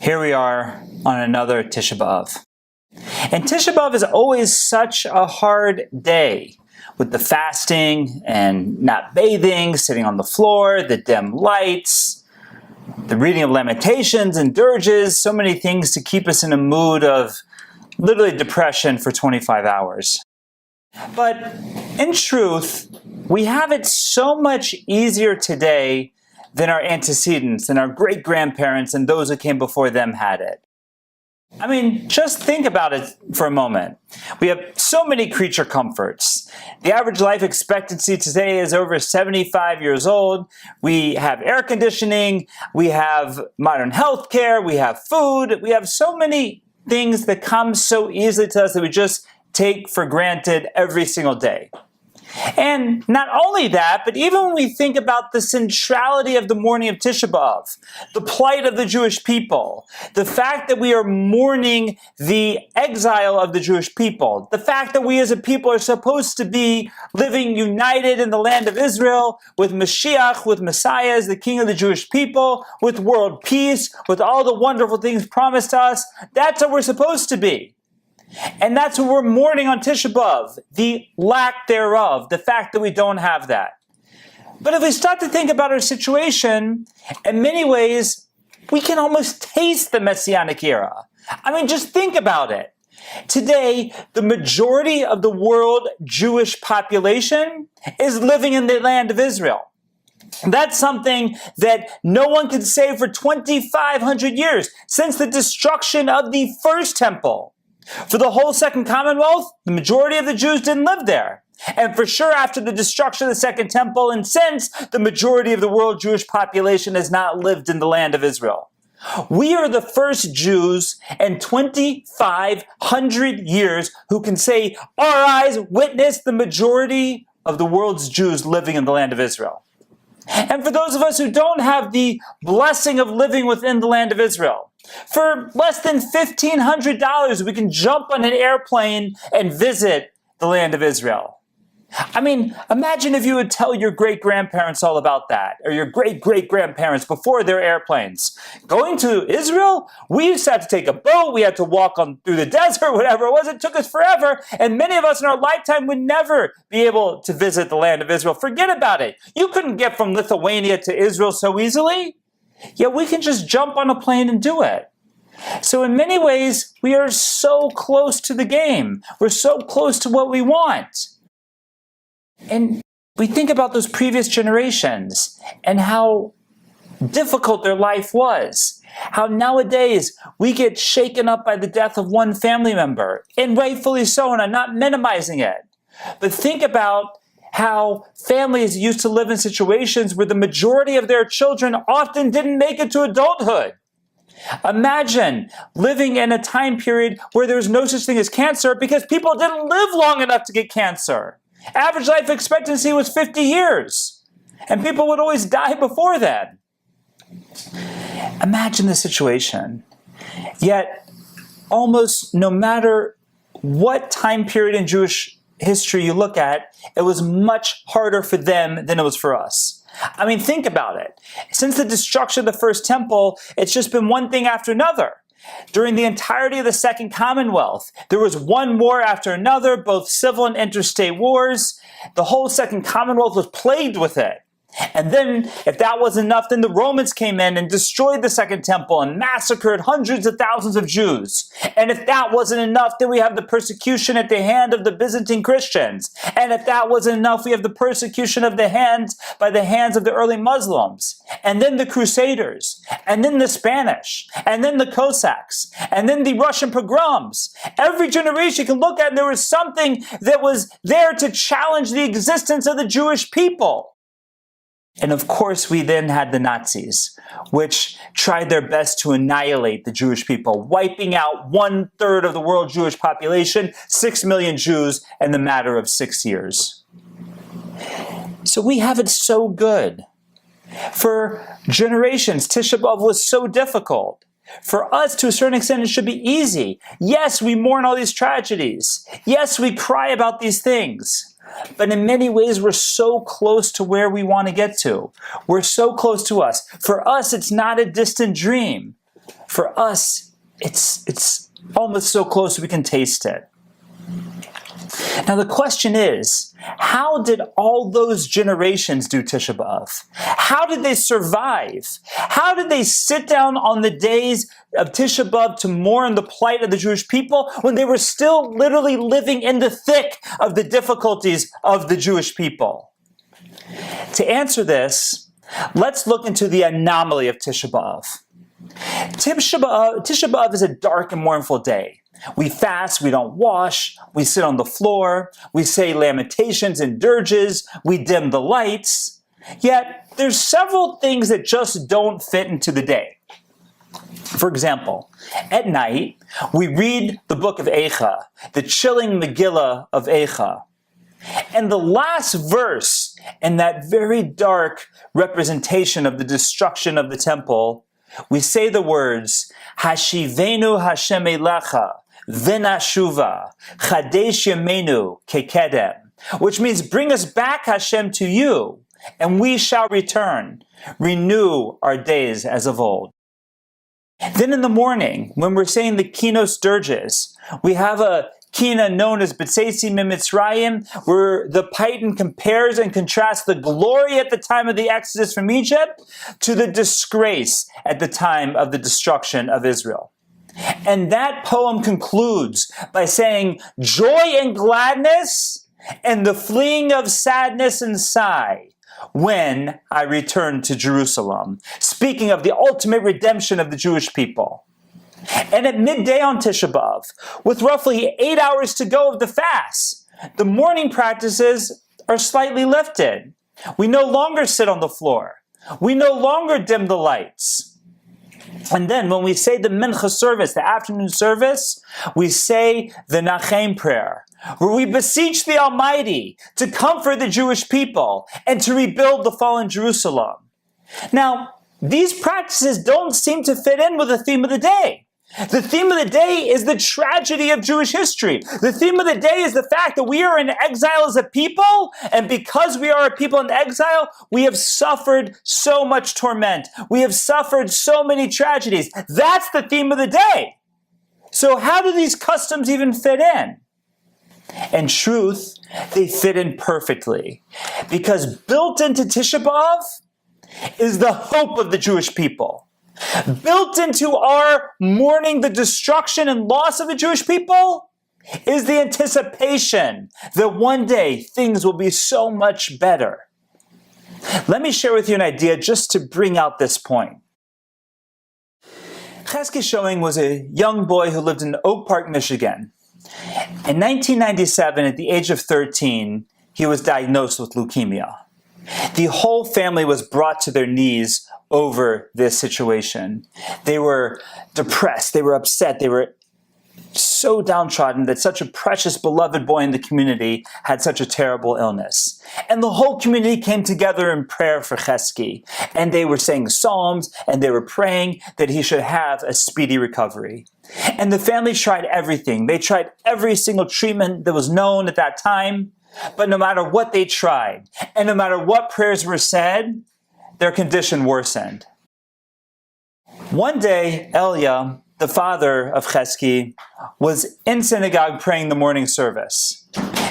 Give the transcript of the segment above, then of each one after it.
Here we are on another Tisha B'Av. And Tisha B'Av is always such a hard day with the fasting and not bathing, sitting on the floor, the dim lights, the reading of Lamentations and dirges, so many things to keep us in a mood of literally depression for 25 hours. But in truth, we have it so much easier today than our antecedents, than our great-grandparents and those who came before them had it. I mean, just think about it for a moment. We have so many creature comforts. The average life expectancy today is over 75 years old. We have air conditioning, we have modern healthcare, we have food, we have so many things that come so easily to us that we just take for granted every single day. And not only that, but even when we think about the centrality of the morning of Tisha B'Av, the plight of the Jewish people, the fact that we are mourning the exile of the Jewish people, the fact that we as a people are supposed to be living united in the land of Israel with Mashiach, with Messiah as the King of the Jewish people, with world peace, with all the wonderful things promised to us, that's what we're supposed to be. And that's what we're mourning on Tisha B'Av, the lack thereof, the fact that we don't have that. But if we start to think about our situation, in many ways, we can almost taste the Messianic era. I mean, just think about it. Today, the majority of the world Jewish population is living in the land of Israel. That's something that no one could say for 2,500 years, since the destruction of the first temple. For the whole Second Commonwealth, the majority of the Jews didn't live there. And for sure, after the destruction of the Second Temple and since, the majority of the world Jewish population has not lived in the land of Israel. We are the first Jews in 2,500 years who can say, our eyes witnessed the majority of the world's Jews living in the land of Israel. And for those of us who don't have the blessing of living within the land of Israel, for less than $1,500, we can jump on an airplane and visit the land of Israel. I mean, imagine if you would tell your great-grandparents all about that, or your great-great-grandparents before their airplanes. Going to Israel? We used to have to take a boat, we had to walk through the desert, whatever it was. It took us forever, and many of us in our lifetime would never be able to visit the land of Israel. Forget about it. You couldn't get from Lithuania to Israel so easily. Yet we can just jump on a plane and do it. So in many ways, we are so close to the game. We're so close to what we want. And we think about those previous generations and how difficult their life was. How nowadays we get shaken up by the death of one family member, and rightfully so, and I'm not minimizing it. But think about how families used to live in situations where the majority of their children often didn't make it to adulthood. Imagine living in a time period where there was no such thing as cancer because people didn't live long enough to get cancer. Average life expectancy was 50 years, and people would always die before that. Imagine the situation. Yet, almost no matter what time period in Jewish history you look at, it was much harder for them than it was for us. I mean, think about it. Since the destruction of the first temple, it's just been one thing after another. During the entirety of the Second Commonwealth, there was one war after another, both civil and interstate wars. The whole Second Commonwealth was plagued with it. And then, if that wasn't enough, then the Romans came in and destroyed the Second Temple and massacred hundreds of thousands of Jews. And if that wasn't enough, then we have the persecution at the hand of the Byzantine Christians. And if that wasn't enough, we have the persecution of by the hands of the early Muslims. And then the Crusaders. And then the Spanish. And then the Cossacks. And then the Russian pogroms. Every generation you can look at, and there was something that was there to challenge the existence of the Jewish people. And of course, we then had the Nazis, which tried their best to annihilate the Jewish people, wiping out 1/3 of the world Jewish population, 6 million Jews, in the matter of 6 years. So we have it so good. For generations, Tisha B'Av was so difficult. For us, to a certain extent, it should be easy. Yes, we mourn all these tragedies. Yes, we cry about these things. But in many ways, we're so close to where we want to get to. We're so close to us. For us, it's not a distant dream. For us, it's almost so close we can taste it. Now the question is, how did all those generations do Tisha B'Av? How did they survive? How did they sit down on the days of Tisha B'Av to mourn the plight of the Jewish people when they were still literally living in the thick of the difficulties of the Jewish people? To answer this, let's look into the anomaly of Tisha B'Av. Tisha B'Av is a dark and mournful day. We fast, we don't wash, we sit on the floor, we say lamentations and dirges, we dim the lights. Yet, there's several things that just don't fit into the day. For example, at night, we read the book of Eicha, the chilling Megillah of Eicha. And the last verse in that very dark representation of the destruction of the temple, we say the words, Hashivenu Hashem Elecha, V'nashuva, Chadesh Yemenu Kekedem, which means bring us back, Hashem, to you, and we shall return, renew our days as of old. Then in the morning, when we're saying the Kinos dirges, we have a Kina known as B'tzeisi Mimitzrayim, where the Payton compares and contrasts the glory at the time of the Exodus from Egypt to the disgrace at the time of the destruction of Israel. And that poem concludes by saying, joy and gladness and the fleeing of sadness and sigh when I return to Jerusalem, speaking of the ultimate redemption of the Jewish people. And at midday on Tisha B'Av, with roughly 8 hours to go of the fast, the morning practices are slightly lifted. We no longer sit on the floor. We no longer dim the lights. And then when we say the Mincha service, the afternoon service, we say the Nachem prayer, where we beseech the Almighty to comfort the Jewish people and to rebuild the fallen Jerusalem. Now, these practices don't seem to fit in with the theme of the day. The theme of the day is the tragedy of Jewish history. The theme of the day is the fact that we are in exile as a people, and because we are a people in exile, we have suffered so much torment. We have suffered so many tragedies. That's the theme of the day. So how do these customs even fit in? In truth, they fit in perfectly, because built into Tisha B'Av is the hope of the Jewish people. Built into our mourning the destruction and loss of the Jewish people is the anticipation that one day things will be so much better. Let me share with you an idea just to bring out this point. Chesky Schoening was a young boy who lived in Oak Park, Michigan. In 1997, at the age of 13, he was diagnosed with leukemia. The whole family was brought to their knees over this situation. They were depressed, they were upset, they were so downtrodden that such a precious, beloved boy in the community had such a terrible illness. And the whole community came together in prayer for Chesky, and they were saying psalms, and they were praying that he should have a speedy recovery. And the family tried everything. They tried every single treatment that was known at that time, but no matter what they tried, and no matter what prayers were said, their condition worsened. One day, Elia, the father of Chesky, was in synagogue praying the morning service.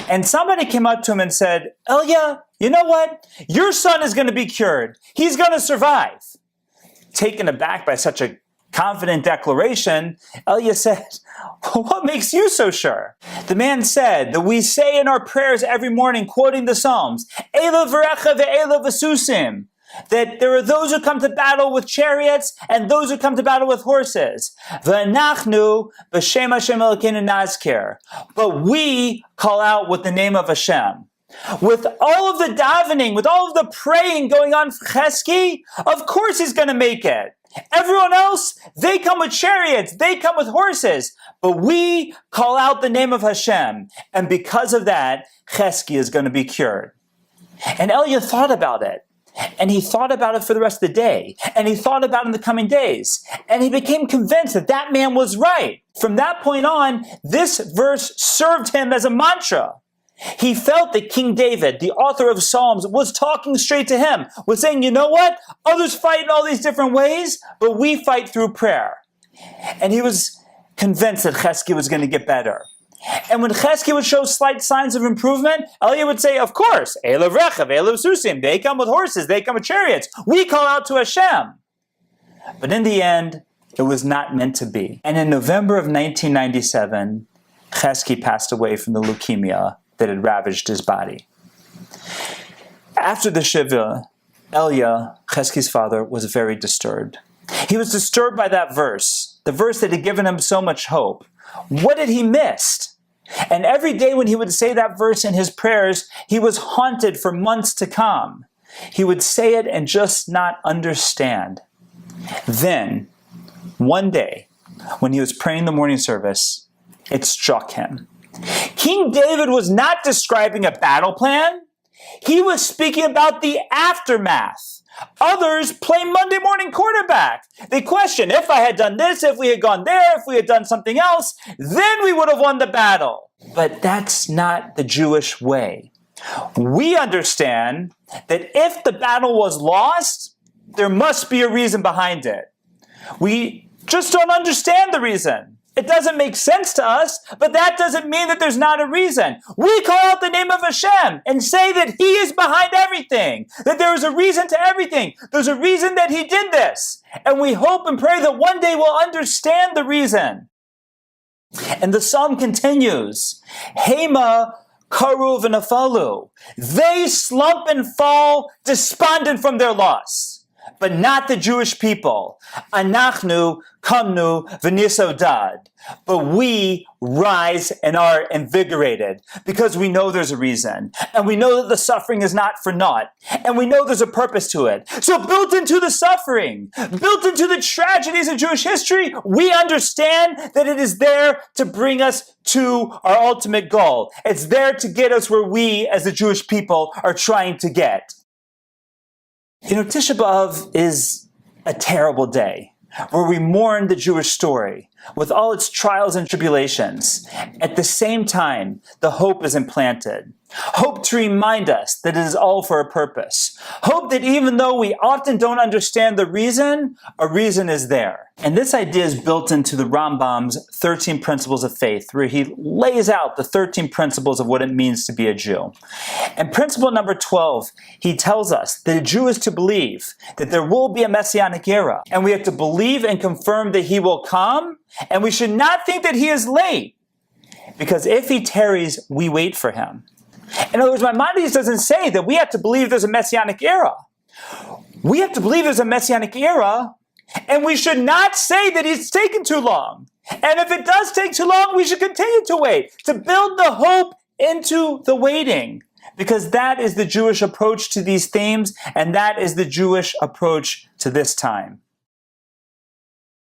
And somebody came up to him and said, Elia, you know what? Your son is going to be cured. He's going to survive. Taken aback by such a confident declaration, Elia said, what makes you so sure? The man said that we say in our prayers every morning, quoting the Psalms, Ela v'recha ve'ela v'susim, that there are those who come to battle with chariots and those who come to battle with horses. V'nachnu b'shem Hashem Elokeinu nazkir. But we call out with the name of Hashem. With all of the davening, with all of the praying going on for Chesky, of course he's going to make it. Everyone else, they come with chariots, they come with horses. But we call out the name of Hashem. And because of that, Chesky is going to be cured. And Elia thought about it. And he thought about it for the rest of the day. And he thought about it in the coming days. And he became convinced that that man was right. From that point on, this verse served him as a mantra. He felt that King David, the author of Psalms, was talking straight to him, was saying, you know what? Others fight in all these different ways, but we fight through prayer. And he was convinced that Chesky was going to get better. And when Chesky would show slight signs of improvement, Elia would say, of course, Elav Rechav, Elav Susim, they come with horses, they come with chariots. We call out to Hashem. But in the end, it was not meant to be. And in November of 1997, Chesky passed away from the leukemia that had ravaged his body. After the Shiva, Elia, Chesky's father, was very disturbed. He was disturbed by that verse, the verse that had given him so much hope. What had he missed? And every day when he would say that verse in his prayers, he was haunted for months to come. He would say it and just not understand. Then, one day, when he was praying the morning service, it struck him. King David was not describing a battle plan. He was speaking about the aftermath. Others play Monday morning quarterback. They question, if I had done this, if we had gone there, if we had done something else, then we would have won the battle. But that's not the Jewish way. We understand that if the battle was lost, there must be a reason behind it. We just don't understand the reason. It doesn't make sense to us, but that doesn't mean that there's not a reason. We call out the name of Hashem and say that He is behind everything, that there is a reason to everything. There's a reason that He did this. And we hope and pray that one day we'll understand the reason. And the psalm continues, Hema karu v'nafalu. They slump and fall despondent from their loss. But not the Jewish people. Anachnu kamnu v'nisodad. But we rise and are invigorated because we know there's a reason. And we know that the suffering is not for naught. And we know there's a purpose to it. So built into the suffering, built into the tragedies of Jewish history, we understand that it is there to bring us to our ultimate goal. It's there to get us where we as the Jewish people are trying to get. You know, Tisha B'Av is a terrible day where we mourn the Jewish story with all its trials and tribulations. At the same time, the hope is implanted. Hope to remind us that it is all for a purpose. Hope that even though we often don't understand the reason, a reason is there. And this idea is built into the Rambam's 13 Principles of Faith, where he lays out the 13 principles of what it means to be a Jew. And principle number 12, he tells us that a Jew is to believe that there will be a Messianic era, and we have to believe and confirm that He will come, and we should not think that He is late, because if He tarries, we wait for Him. In other words, Maimonides doesn't say that we have to believe there's a Messianic era. We have to believe there's a Messianic era, and we should not say that He's taken too long. And if it does take too long, we should continue to wait, to build the hope into the waiting, because that is the Jewish approach to these themes, and that is the Jewish approach to this time.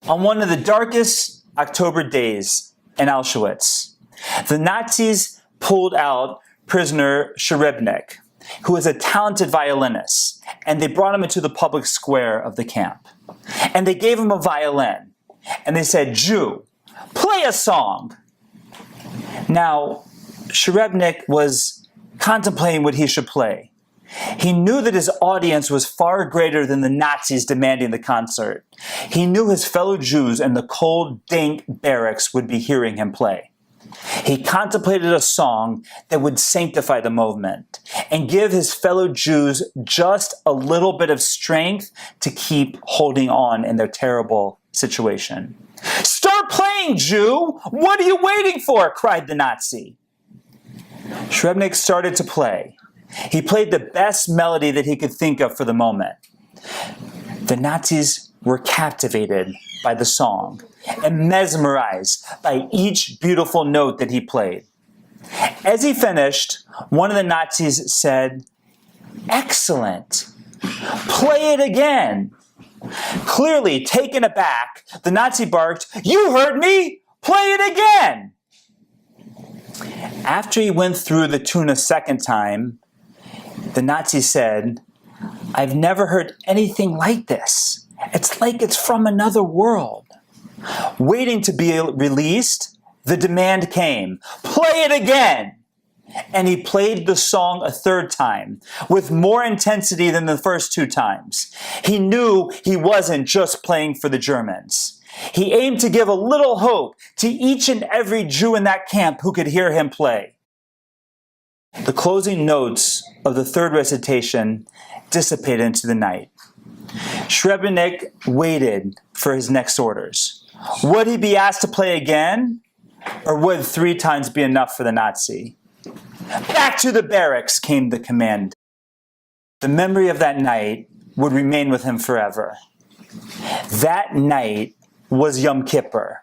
On one of the darkest October days in Auschwitz, the Nazis pulled out prisoner Sherebnik, who was a talented violinist, and they brought him into the public square of the camp. And they gave him a violin, and they said, Jew, play a song. Now, Sherebnik was contemplating what he should play. He knew that his audience was far greater than the Nazis demanding the concert. He knew his fellow Jews in the cold, dank barracks would be hearing him play. He contemplated a song that would sanctify the movement and give his fellow Jews just a little bit of strength to keep holding on in their terrible situation. Start playing, Jew! What are you waiting for? Cried the Nazi. Sherebnik started to play. He played the best melody that he could think of for the moment. The Nazis were captivated by the song and mesmerized by each beautiful note that he played. As he finished, one of the Nazis said, "Excellent. Play it again." Clearly taken aback, the Nazi barked, "You heard me! Play it again!" After he went through the tune a second time, the Nazi said, "I've never heard anything like this. It's like it's from another world." Waiting to be released, the demand came, "Play it again!" And he played the song a third time, with more intensity than the first two times. He knew he wasn't just playing for the Germans. He aimed to give a little hope to each and every Jew in that camp who could hear him play. The closing notes of the third recitation dissipated into the night. Srebrenik waited for his next orders. Would he be asked to play again, or would 3 times be enough for the Nazi? Back to the barracks, came the command. The memory of that night would remain with him forever. That night was Yom Kippur,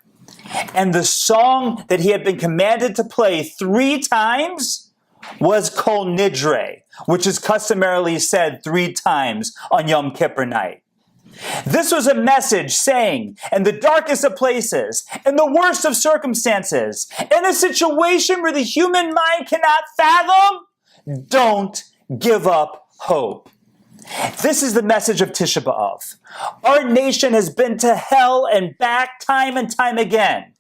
and the song that he had been commanded to play 3 times was Kol Nidre, which is customarily said 3 times on Yom Kippur night. This was a message saying, in the darkest of places, in the worst of circumstances, in a situation where the human mind cannot fathom, don't give up hope. This is the message of Tisha B'Av. Our nation has been to hell and back time and time again.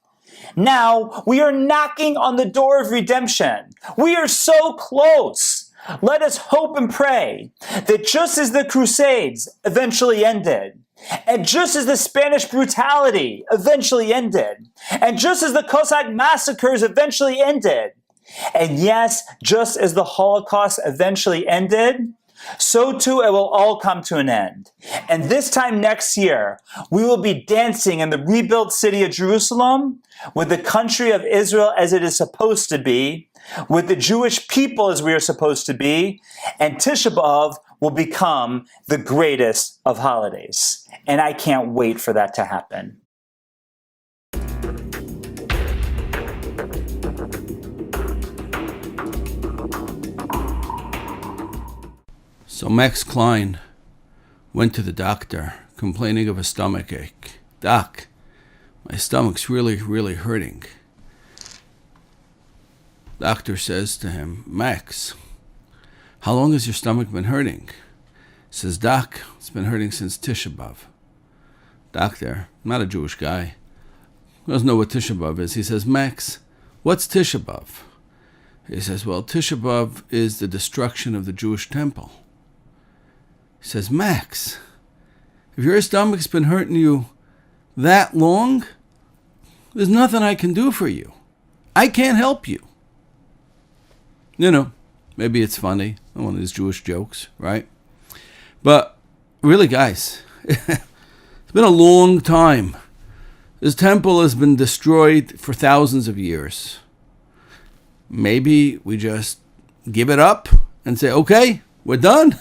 Now we are knocking on the door of redemption. We are so close. Let us hope and pray that just as the Crusades eventually ended, and just as the Spanish brutality eventually ended, and just as the Cossack massacres eventually ended, and yes, just as the Holocaust eventually ended, so too it will all come to an end. And this time next year, we will be dancing in the rebuilt city of Jerusalem with the country of Israel as it is supposed to be, with the Jewish people as we are supposed to be, and Tisha B'Av will become the greatest of holidays. And I can't wait for that to happen. So Max Klein went to the doctor, complaining of a stomach ache. Doc, my stomach's really, really hurting. Doctor says to him, Max, how long has your stomach been hurting? He says, Doc, it's been hurting since Tisha B'Av. Doctor, I'm not a Jewish guy, doesn't know what Tisha B'Av is. He says, Max, what's Tisha B'Av? He says, well, Tisha B'Av is the destruction of the Jewish temple. He says, Max, if your stomach's been hurting you that long, there's nothing I can do for you. I can't help you. You know, maybe it's funny, one of these Jewish jokes, right? But really, guys, it's been a long time. This temple has been destroyed for thousands of years. Maybe we just give it up and say, okay, we're done.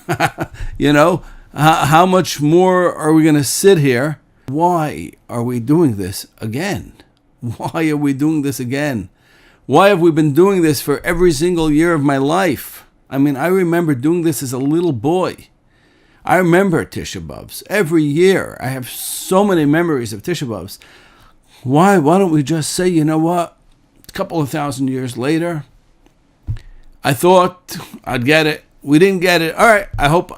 You know, how much more are we going to sit here? Why are we doing this again? Why are we doing this again? Why have we been doing this for every single year of my life? I mean, I remember doing this as a little boy. I remember Tisha B'Avs every year. I have so many memories of Tisha B'Avs. Why don't we just say, you know what? A couple of thousand years later, I thought I'd get it. We didn't get it. All right. I hope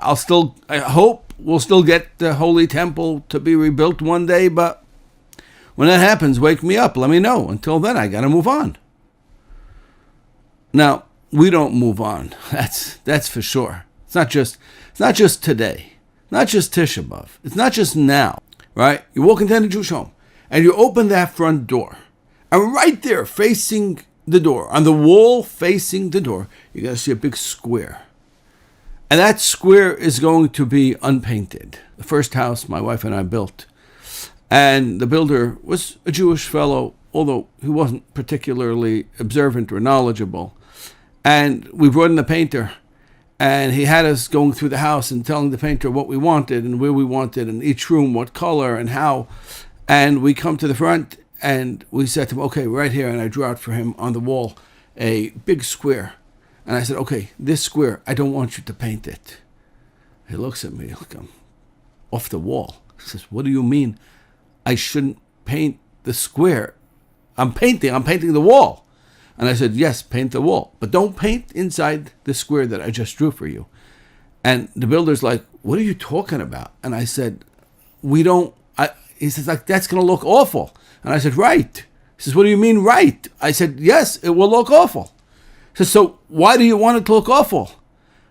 we'll still get the Holy Temple to be rebuilt one day. But when that happens, wake me up. Let me know. Until then, I got to move on. Now, we don't move on. That's for sure. It's not just today. Not just Tisha B'Av. It's not just now, right? You walk into a Jewish home and you open that front door. And right there, facing the door, on the wall facing the door, you're going to see a big square. And that square is going to be unpainted. The first house my wife and I built. And the builder was a Jewish fellow, although he wasn't particularly observant or knowledgeable. And we brought in the painter, and he had us going through the house and telling the painter what we wanted and where we wanted, and each room, what color and how. And we come to the front, and we said to him, okay, right here. And I drew out for him on the wall a big square. And I said, okay, this square, I don't want you to paint it. He looks at me like I'm off the wall. He says, what do you mean I shouldn't paint the square? I'm painting the wall. And I said, yes, paint the wall, but don't paint inside the square that I just drew for you. And the builder's like, what are you talking about? And I said, he says, like, that's going to look awful. And I said, right. He says, what do you mean, right? I said, yes, it will look awful. He says, so why do you want it to look awful?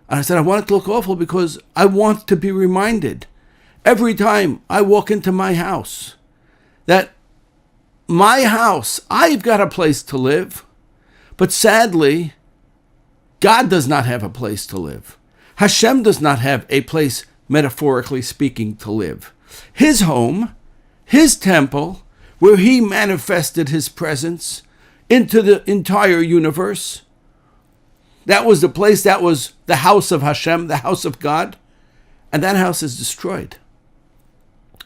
And I said, I want it to look awful because I want to be reminded every time I walk into my house that my house, I've got a place to live. But sadly, God does not have a place to live. Hashem does not have a place, metaphorically speaking, to live. His home, his temple, where he manifested his presence into the entire universe, that was the place, that was the house of Hashem, the house of God. And that house is destroyed.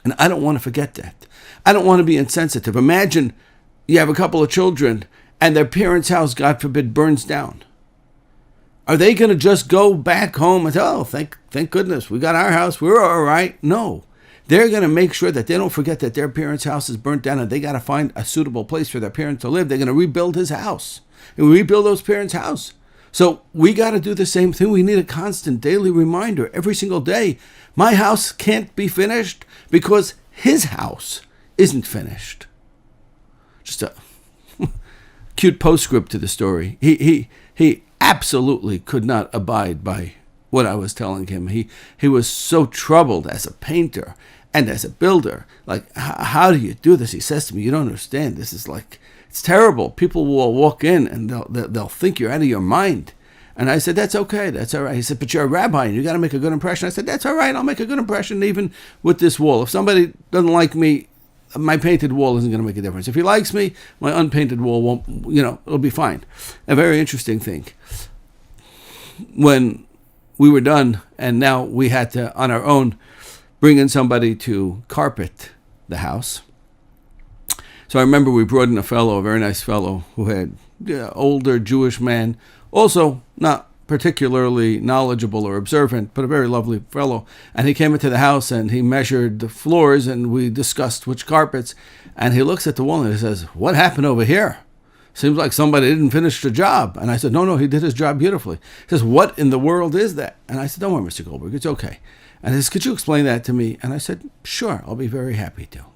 And I don't want to forget that. I don't want to be insensitive. Imagine you have a couple of children and their parents' house, God forbid, burns down. Are they going to just go back home and say, oh, thank goodness, we got our house, we're all right? No. They're going to make sure that they don't forget that their parents' house is burnt down and they got to find a suitable place for their parents to live. They're going to rebuild his house and rebuild those parents' house. So we got to do the same thing. We need a constant daily reminder every single day. My house can't be finished because his house isn't finished. Just a cute postscript to the story. He absolutely could not abide by what I was telling him. He was so troubled as a painter and as a builder. Like, how do you do this? He says to me, you don't understand. This is like, it's terrible. People will walk in and they'll think you're out of your mind. And I said, that's okay. That's all right. He said, but you're a rabbi and you got to make a good impression. I said, that's all right. I'll make a good impression even with this wall. If somebody doesn't like me, my painted wall isn't going to make a difference. If he likes me, my unpainted wall won't, it'll be fine. A very interesting thing. When we were done and now we had to, on our own, bring in somebody to carpet the house. So I remember we brought in a very nice fellow who had older Jewish man, also not particularly knowledgeable or observant, but a very lovely fellow. And he came into the house and he measured the floors and we discussed which carpets. And he looks at the wall and he says, what happened over here? Seems like somebody didn't finish the job. And I said, no, he did his job beautifully. He says, what in the world is that? And I said, don't worry, Mr. Goldberg, it's okay. And he says, could you explain that to me? And I said, sure, I'll be very happy to.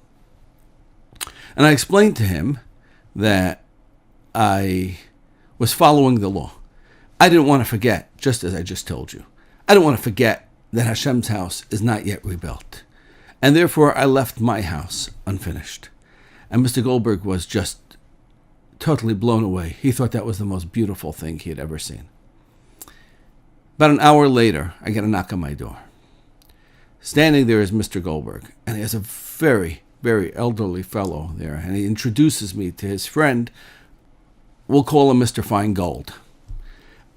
And I explained to him that I was following the law. I didn't want to forget, just as I just told you. I don't want to forget that Hashem's house is not yet rebuilt. And therefore, I left my house unfinished. And Mr. Goldberg was just totally blown away. He thought that was the most beautiful thing he had ever seen. About an hour later, I get a knock on my door. Standing there is Mr. Goldberg, and he has a very, very elderly fellow there, and he introduces me to his friend. We'll call him Mr. Feingold.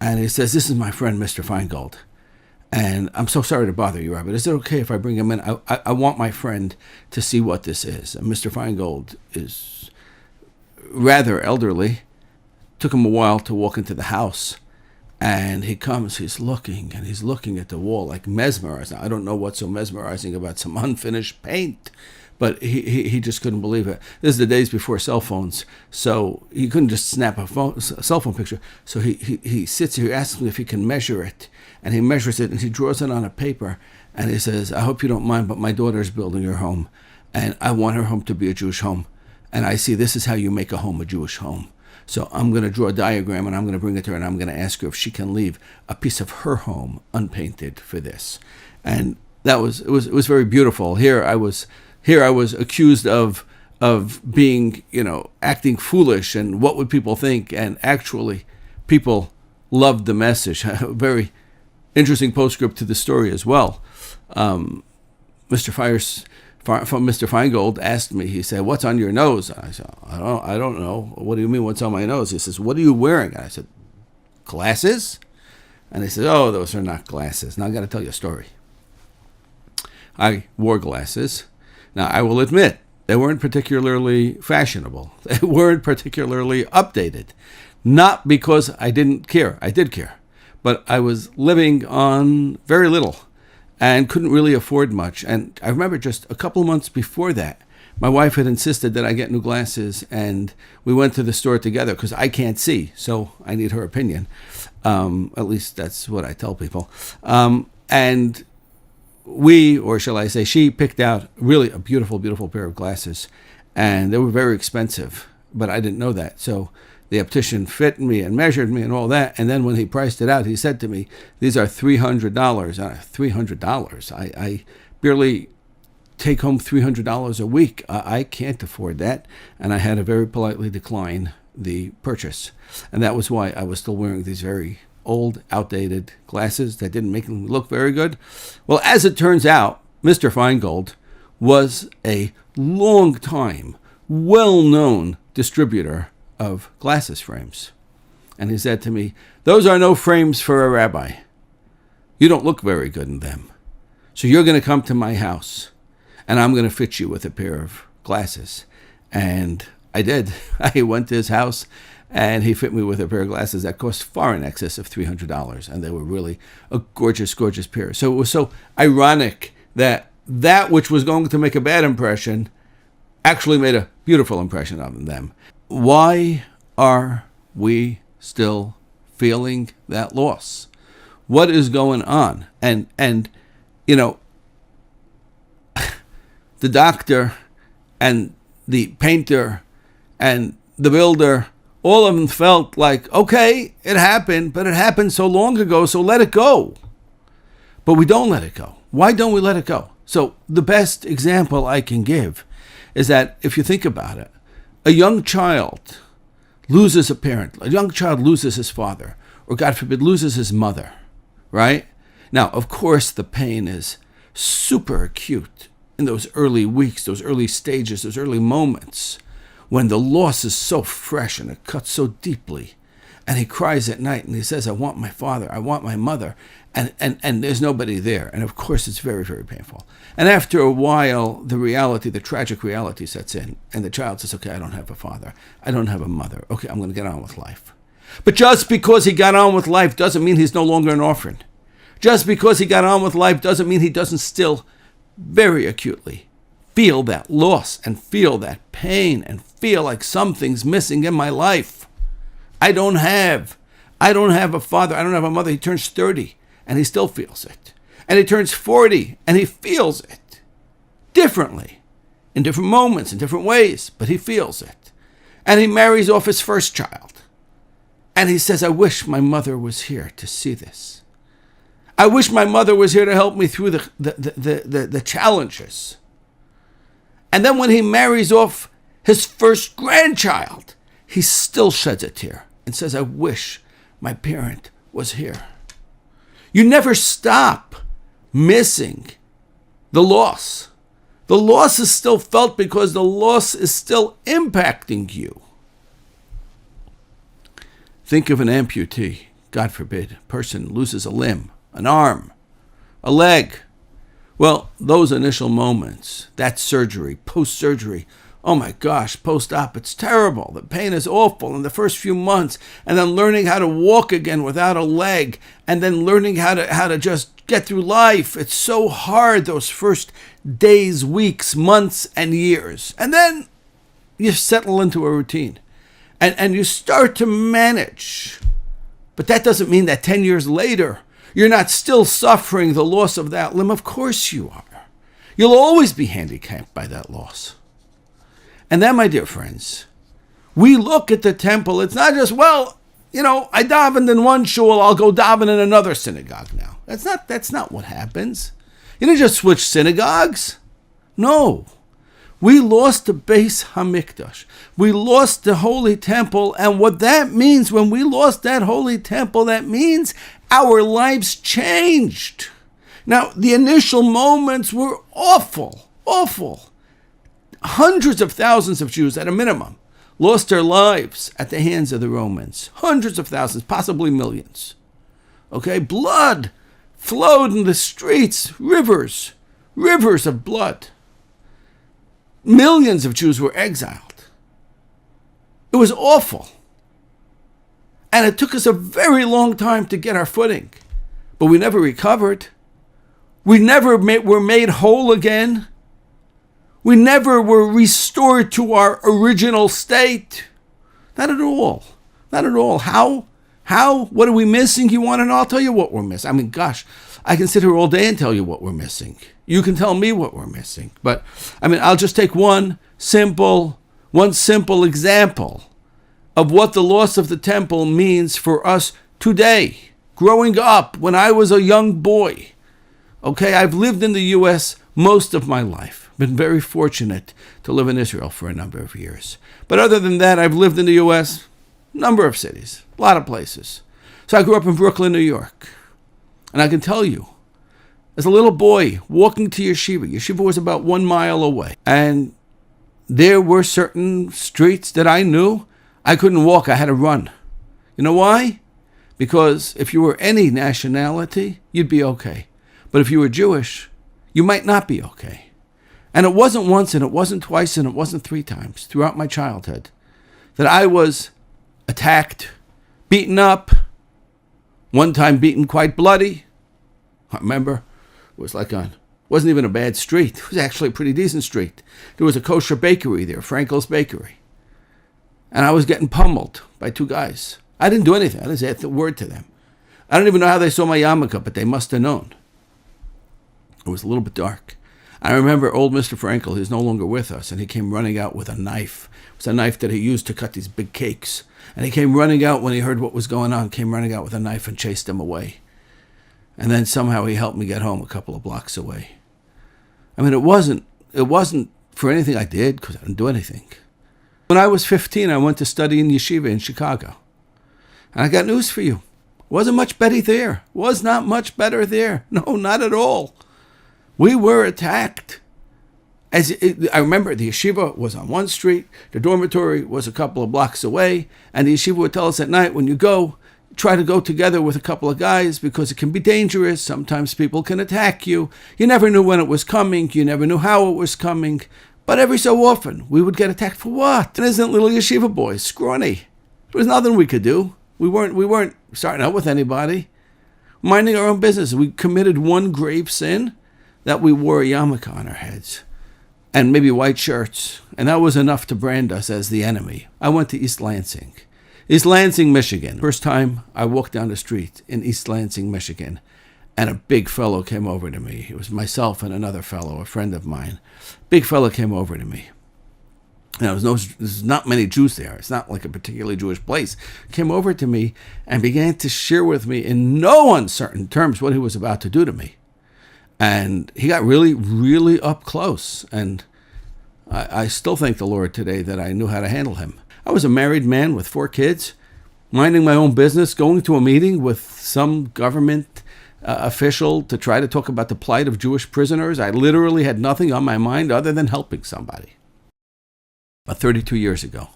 And he says, this is my friend, Mr. Feingold. And I'm so sorry to bother you, Rabbi. Is it okay if I bring him in? I want my friend to see what this is. And Mr. Feingold is rather elderly. Took him a while to walk into the house. And he comes, he's looking at the wall like mesmerized. Now, I don't know what's so mesmerizing about some unfinished paint, but he just couldn't believe it. This is the days before cell phones, so he couldn't just snap a cell phone picture. So he sits here, asks me if he can measure it, and he measures it, and he draws it on a paper, and he says, I hope you don't mind, but my daughter's building her home, and I want her home to be a Jewish home, and I see this is how you make a home a Jewish home. So I'm going to draw a diagram and I'm going to bring it to her and I'm going to ask her if she can leave a piece of her home unpainted for this. And it was very beautiful. Here I was accused of being, acting foolish and what would people think? And actually people loved the message. A very interesting postscript to the story as well. Mr. Feingold asked me, he said, what's on your nose? I said, I don't know. What do you mean, what's on my nose? He says, what are you wearing? And I said, glasses? And he said, oh, those are not glasses. Now I got to tell you a story. I wore glasses. Now I will admit, they weren't particularly fashionable. They weren't particularly updated. Not because I didn't care. I did care. But I was living on very little and couldn't really afford much. And I remember just a couple of months before that, my wife had insisted that I get new glasses, and we went to the store together because I can't see, so I need her opinion. At least that's what I tell people. And we, or shall I say she, picked out really a beautiful, beautiful pair of glasses, and they were very expensive, but I didn't know that. So the optician fit me and measured me and all that. And then when he priced it out, he said to me, these are $300. $300. I barely take home $300 a week. I can't afford that. And I had to very politely decline the purchase. And that was why I was still wearing these very old, outdated glasses that didn't make me look very good. Well, as it turns out, Mr. Feingold was a long-time, well-known distributor of glasses frames. And he said to me, "Those are no frames for a rabbi. You don't look very good in them. So you're going to come to my house, and I'm going to fit you with a pair of glasses." And I did. I went to his house, and he fit me with a pair of glasses that cost far in excess of $300. And they were really a gorgeous, gorgeous pair. So it was so ironic that which was going to make a bad impression actually made a beautiful impression on them. Why are we still feeling that loss? What is going on? And you know, the doctor and the painter and the builder, all of them felt like, okay, it happened, but it happened so long ago, so let it go. But we don't let it go. Why don't we let it go? So the best example I can give is that if you think about it, a young child loses a parent, a young child loses his father, or God forbid, loses his mother, right? Now, of course, the pain is super acute in those early weeks, those early stages, those early moments when the loss is so fresh and it cuts so deeply. And he cries at night and he says, "I want my father, I want my mother," and there's nobody there. And of course, it's very, very painful. And after a while, the tragic reality sets in, and the child says, "Okay, I don't have a father, I don't have a mother. Okay, I'm going to get on with life." But just because he got on with life doesn't mean he's no longer an orphan. Just because he got on with life doesn't mean he doesn't still very acutely feel that loss and feel that pain and feel like something's missing in my life. I don't have a father, I don't have a mother. He turns 30 and he still feels it. And he turns 40 and he feels it differently, in different moments, in different ways, but he feels it. And he marries off his first child. And he says, "I wish my mother was here to see this. I wish my mother was here to help me through the challenges." And then when he marries off his first grandchild, he still sheds a tear and says, "I wish my parent was here." You never stop missing the loss. The loss is still felt because the loss is still impacting you. Think of an amputee, God forbid, a person loses a limb, an arm, a leg. Well, those initial moments, that surgery, post-surgery, oh my gosh, post-op, it's terrible. The pain is awful in the first few months. And then learning how to walk again without a leg. And then learning how to just get through life. It's so hard those first days, weeks, months, and years. And then you settle into a routine. And you start to manage. But that doesn't mean that 10 years later, you're not still suffering the loss of that limb. Of course you are. You'll always be handicapped by that loss. And then, my dear friends, we look at the temple. It's not just, well, I davened in one shul, I'll go daven in another synagogue now. That's not what happens. You didn't just switch synagogues. No. We lost the Beis Hamikdash. We lost the Holy Temple. And what that means, when we lost that Holy Temple, that means our lives changed. Now, the initial moments were awful, awful. Hundreds of thousands of Jews, at a minimum, lost their lives at the hands of the Romans. Hundreds of thousands, possibly millions. Okay, blood flowed in the streets, rivers of blood. Millions of Jews were exiled. It was awful. And it took us a very long time to get our footing. But we never recovered. We never were made whole again. We never were restored to our original state. Not at all. Not at all. How? What are we missing? You want to know? I'll tell you what we're missing. I mean, gosh, I can sit here all day and tell you what we're missing. You can tell me what we're missing. But, I'll just take one simple example of what the loss of the temple means for us today. Growing up, when I was a young boy. Okay, I've lived in the U.S. most of my life. Been very fortunate to live in Israel for a number of years. But other than that, I've lived in the U.S., number of cities, a lot of places. So I grew up in Brooklyn, New York. And I can tell you, as a little boy walking to yeshiva was about 1 mile away. And there were certain streets that I knew I couldn't walk, I had to run. You know why? Because if you were any nationality, you'd be okay. But if you were Jewish, you might not be okay. And it wasn't once, and it wasn't twice, and it wasn't 3 times throughout my childhood that I was attacked, beaten up, one time beaten quite bloody. I remember it wasn't even a bad street. It was actually a pretty decent street. There was a kosher bakery there, Frankel's Bakery. And I was getting pummeled by 2 guys. I didn't do anything. I didn't say a word to them. I don't even know how they saw my yarmulke, but they must have known. It was a little bit dark. I remember old Mr. Frankel, he's no longer with us, and he came running out with a knife. It was a knife that he used to cut these big cakes. And he came running out when he heard what was going on, came running out with a knife and chased them away. And then somehow he helped me get home a couple of blocks away. I mean, it wasn't for anything I did, because I didn't do anything. When I was 15, I went to study in yeshiva in Chicago. And I got news for you. Wasn't much better there. Was not much better there. No, not at all. We were attacked. I remember the yeshiva was on one street, the dormitory was a couple of blocks away, and the yeshiva would tell us at night, when you go, try to go together with a couple of guys because it can be dangerous. Sometimes people can attack you. You never knew when it was coming. You never knew how it was coming. But every so often, we would get attacked for what? Innocent little yeshiva boys, scrawny. There was nothing we could do. We weren't starting out with anybody. Minding our own business. We committed one grave sin, that we wore a yarmulke on our heads and maybe white shirts, and that was enough to brand us as the enemy. I went to East Lansing, Michigan. First time I walked down the street in East Lansing, Michigan, and a big fellow came over to me. It was myself and another fellow, a friend of mine. Big fellow came over to me. Now, there's not many Jews there. It's not like a particularly Jewish place. Came over to me and began to share with me in no uncertain terms what he was about to do to me. And he got really, really up close. And I still thank the Lord today that I knew how to handle him. I was a married man with 4 kids, minding my own business, going to a meeting with some government official to try to talk about the plight of Jewish prisoners. I literally had nothing on my mind other than helping somebody. About 32 years ago,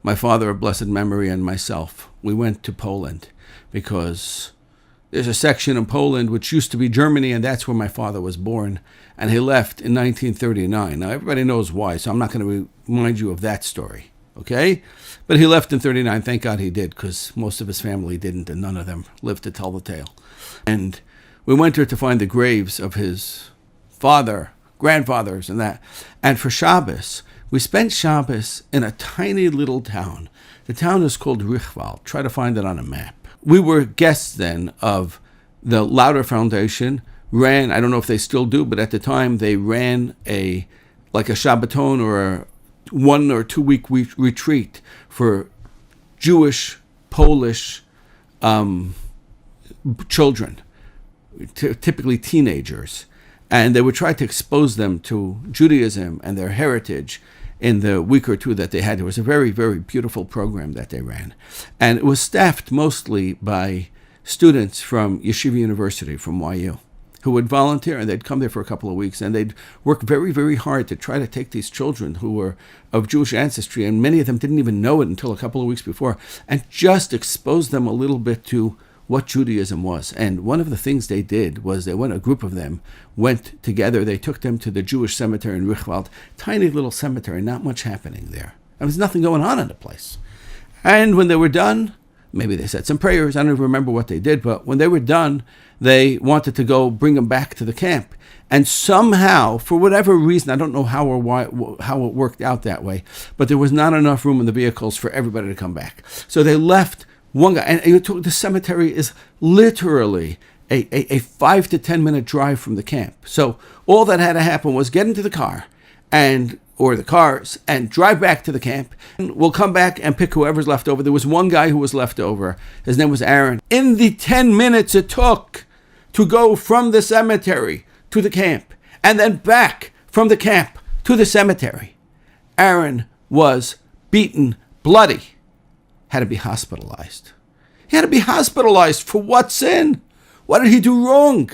my father of blessed memory and myself, we went to Poland because there's a section in Poland which used to be Germany, and that's where my father was born. And he left in 1939. Now, everybody knows why, so I'm not going to remind you of that story, okay? But he left in 39. Thank God he did, because most of his family didn't, and none of them lived to tell the tale. And we went there to find the graves of his father, grandfathers, and that. And for Shabbos, we spent Shabbos in a tiny little town. The town is called Richwald. Try to find it on a map. We were guests then of the Lauder Foundation, I don't know if they still do, but at the time they ran a Shabbaton or a 1 or 2 week retreat for Jewish, Polish children, typically teenagers. And they would try to expose them to Judaism and their heritage in the week or 2 that they had. It was a very, very beautiful program that they ran. And it was staffed mostly by students from Yeshiva University, from YU, who would volunteer, and they'd come there for a couple of weeks, and they'd work very, very hard to try to take these children who were of Jewish ancestry, and many of them didn't even know it until a couple of weeks before, and just expose them a little bit to what Judaism was. And one of the things they did was a group of them went together. They took them to the Jewish cemetery in Richwald, tiny little cemetery, not much happening there. There was nothing going on in the place. And when they were done, maybe they said some prayers. I don't even remember what they did, but when they were done, they wanted to go bring them back to the camp. And somehow, for whatever reason, I don't know how or why, how it worked out that way, but there was not enough room in the vehicles for everybody to come back. So they left one guy, and the cemetery is literally a 5 to 10 minute drive from the camp. So all that had to happen was get into the car or the cars and drive back to the camp. And we'll come back and pick whoever's left over. There was one guy who was left over. His name was Aaron. In the 10 minutes it took to go from the cemetery to the camp and then back from the camp to the cemetery. Aaron was beaten bloody, had to be hospitalized. He had to be hospitalized for what sin? What did he do wrong?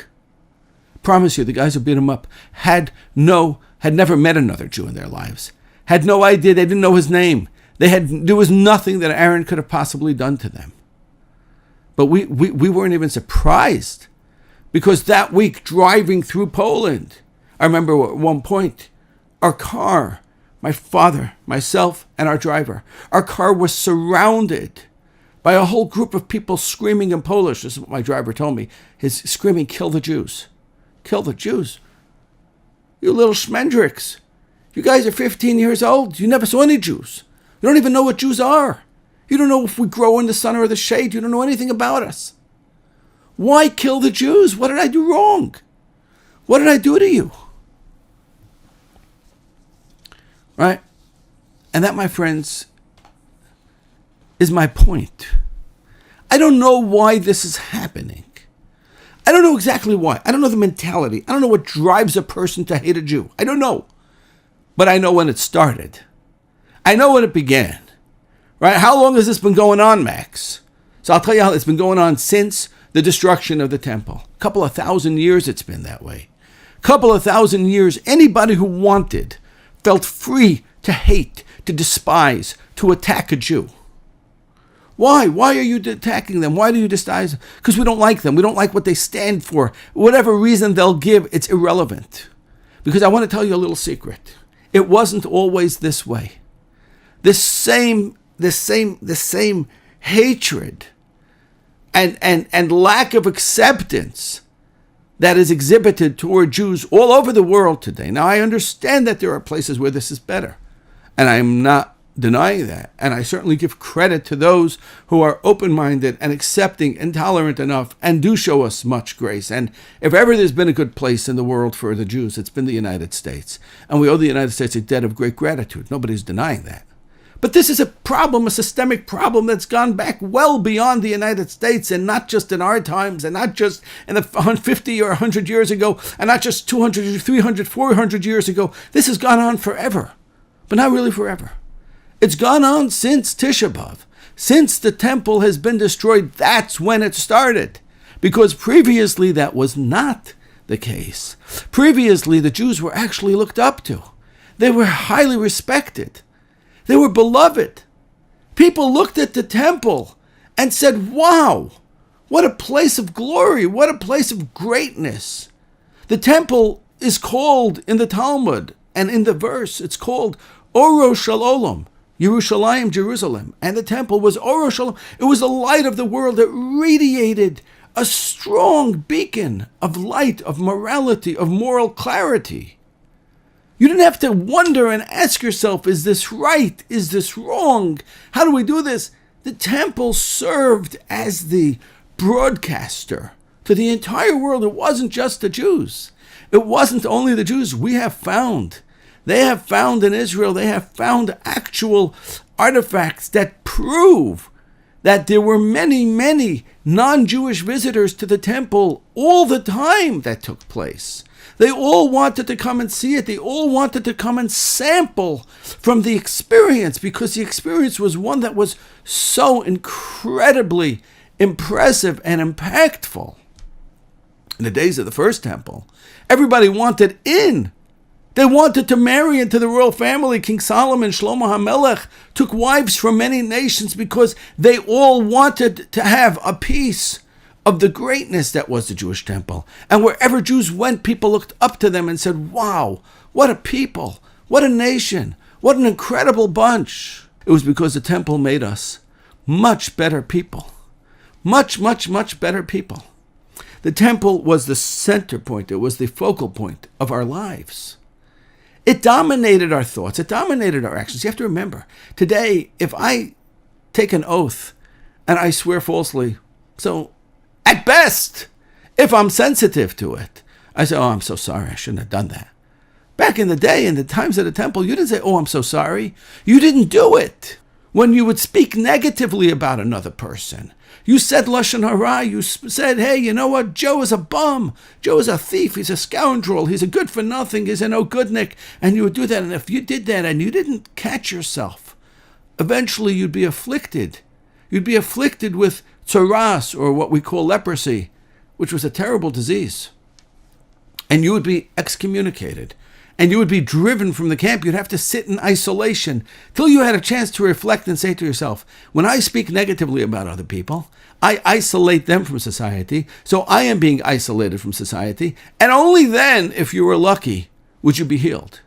Promise you, the guys who beat him up had never met another Jew in their lives, had no idea, they didn't know his name. There was nothing that Aaron could have possibly done to them. But we weren't even surprised, because that week driving through Poland, I remember at one point, our car, my father, myself, and our driver, our car was surrounded by a whole group of people screaming in Polish. This is what my driver told me. His screaming, "Kill the Jews. Kill the Jews. You little schmendricks. You guys are 15 years old. You never saw any Jews. You don't even know what Jews are. You don't know if we grow in the sun or the shade. You don't know anything about us. Why kill the Jews? What did I do wrong? What did I do to you?" Right? And that, my friends, is my point. I don't know why this is happening. I don't know exactly why. I don't know the mentality. I don't know what drives a person to hate a Jew. I don't know. But I know when it started. I know when it began. Right? How long has this been going on, Max? So I'll tell you how it's been going on since the destruction of the temple. A couple of thousand years it's been that way. A couple of thousand years, anybody who wanted felt free to hate, to despise, to attack a Jew. Why? Why are you attacking them? Why do you despise them? Because we don't like them. We don't like what they stand for. Whatever reason they'll give, it's irrelevant. Because I want to tell you a little secret. It wasn't always this way. This same hatred and lack of acceptance that is exhibited toward Jews all over the world today. Now, I understand that there are places where this is better, and I'm not denying that. And I certainly give credit to those who are open-minded and accepting and tolerant enough and do show us much grace. And if ever there's been a good place in the world for the Jews, it's been the United States. And we owe the United States a debt of great gratitude. Nobody's denying that. But this is a problem, a systemic problem that's gone back well beyond the United States, and not just in our times, and not just in the 50 or 100 years ago, and not just 200, 300, 400 years ago. This has gone on forever, but not really forever. It's gone on since Tisha B'Av. Since the temple has been destroyed, that's when it started. Because previously that was not the case. Previously, the Jews were actually looked up to. They were highly respected. They were beloved. People looked at the temple and said, "Wow, what a place of glory, what a place of greatness." The temple is called in the Talmud, and in the verse, it's called Oro Shalom, Yerushalayim, Jerusalem. And the temple was Oro Shalom. It was the light of the world that radiated a strong beacon of light, of morality, of moral clarity. You didn't have to wonder and ask yourself, is this right? Is this wrong? How do we do this? The temple served as the broadcaster to the entire world. It wasn't just the Jews. It wasn't only the Jews. They have found in Israel, they have found actual artifacts that prove that there were many, many non-Jewish visitors to the temple all the time that took place. They all wanted to come and see it. They all wanted to come and sample from the experience, because the experience was one that was so incredibly impressive and impactful. In the days of the first temple, everybody wanted in. They wanted to marry into the royal family. King Solomon, Shlomo HaMelech, took wives from many nations because they all wanted to have a piece of the greatness that was the Jewish temple. And wherever Jews went, people looked up to them and said, "Wow, what a people, what a nation, what an incredible bunch." It was because the temple made us much better people. Much, much, much better people. The temple was the center point. It was the focal point of our lives. It dominated our thoughts. It dominated our actions. You have to remember, today, if I take an oath and I swear falsely, so at best, if I'm sensitive to it, I say, "Oh, I'm so sorry, I shouldn't have done that." Back in the day, in the times of the temple, you didn't say, "Oh, I'm so sorry." You didn't do it. when you would speak negatively about another person. You said Lashon Hara, you said, hey, you know what, Joe is a bum, Joe is a thief, he's a scoundrel, he's a good for nothing, he's a no-goodnik, and you would do that, and if you did that and you didn't catch yourself, eventually you'd be afflicted. You'd be afflicted with tsaras, or what we call leprosy, which was a terrible disease. And you would be excommunicated. And you would be driven from the camp. You'd have to sit in isolation till you had a chance to reflect and say to yourself, when I speak negatively about other people, I isolate them from society, so I am being isolated from society, and only then, if you were lucky, would you be healed.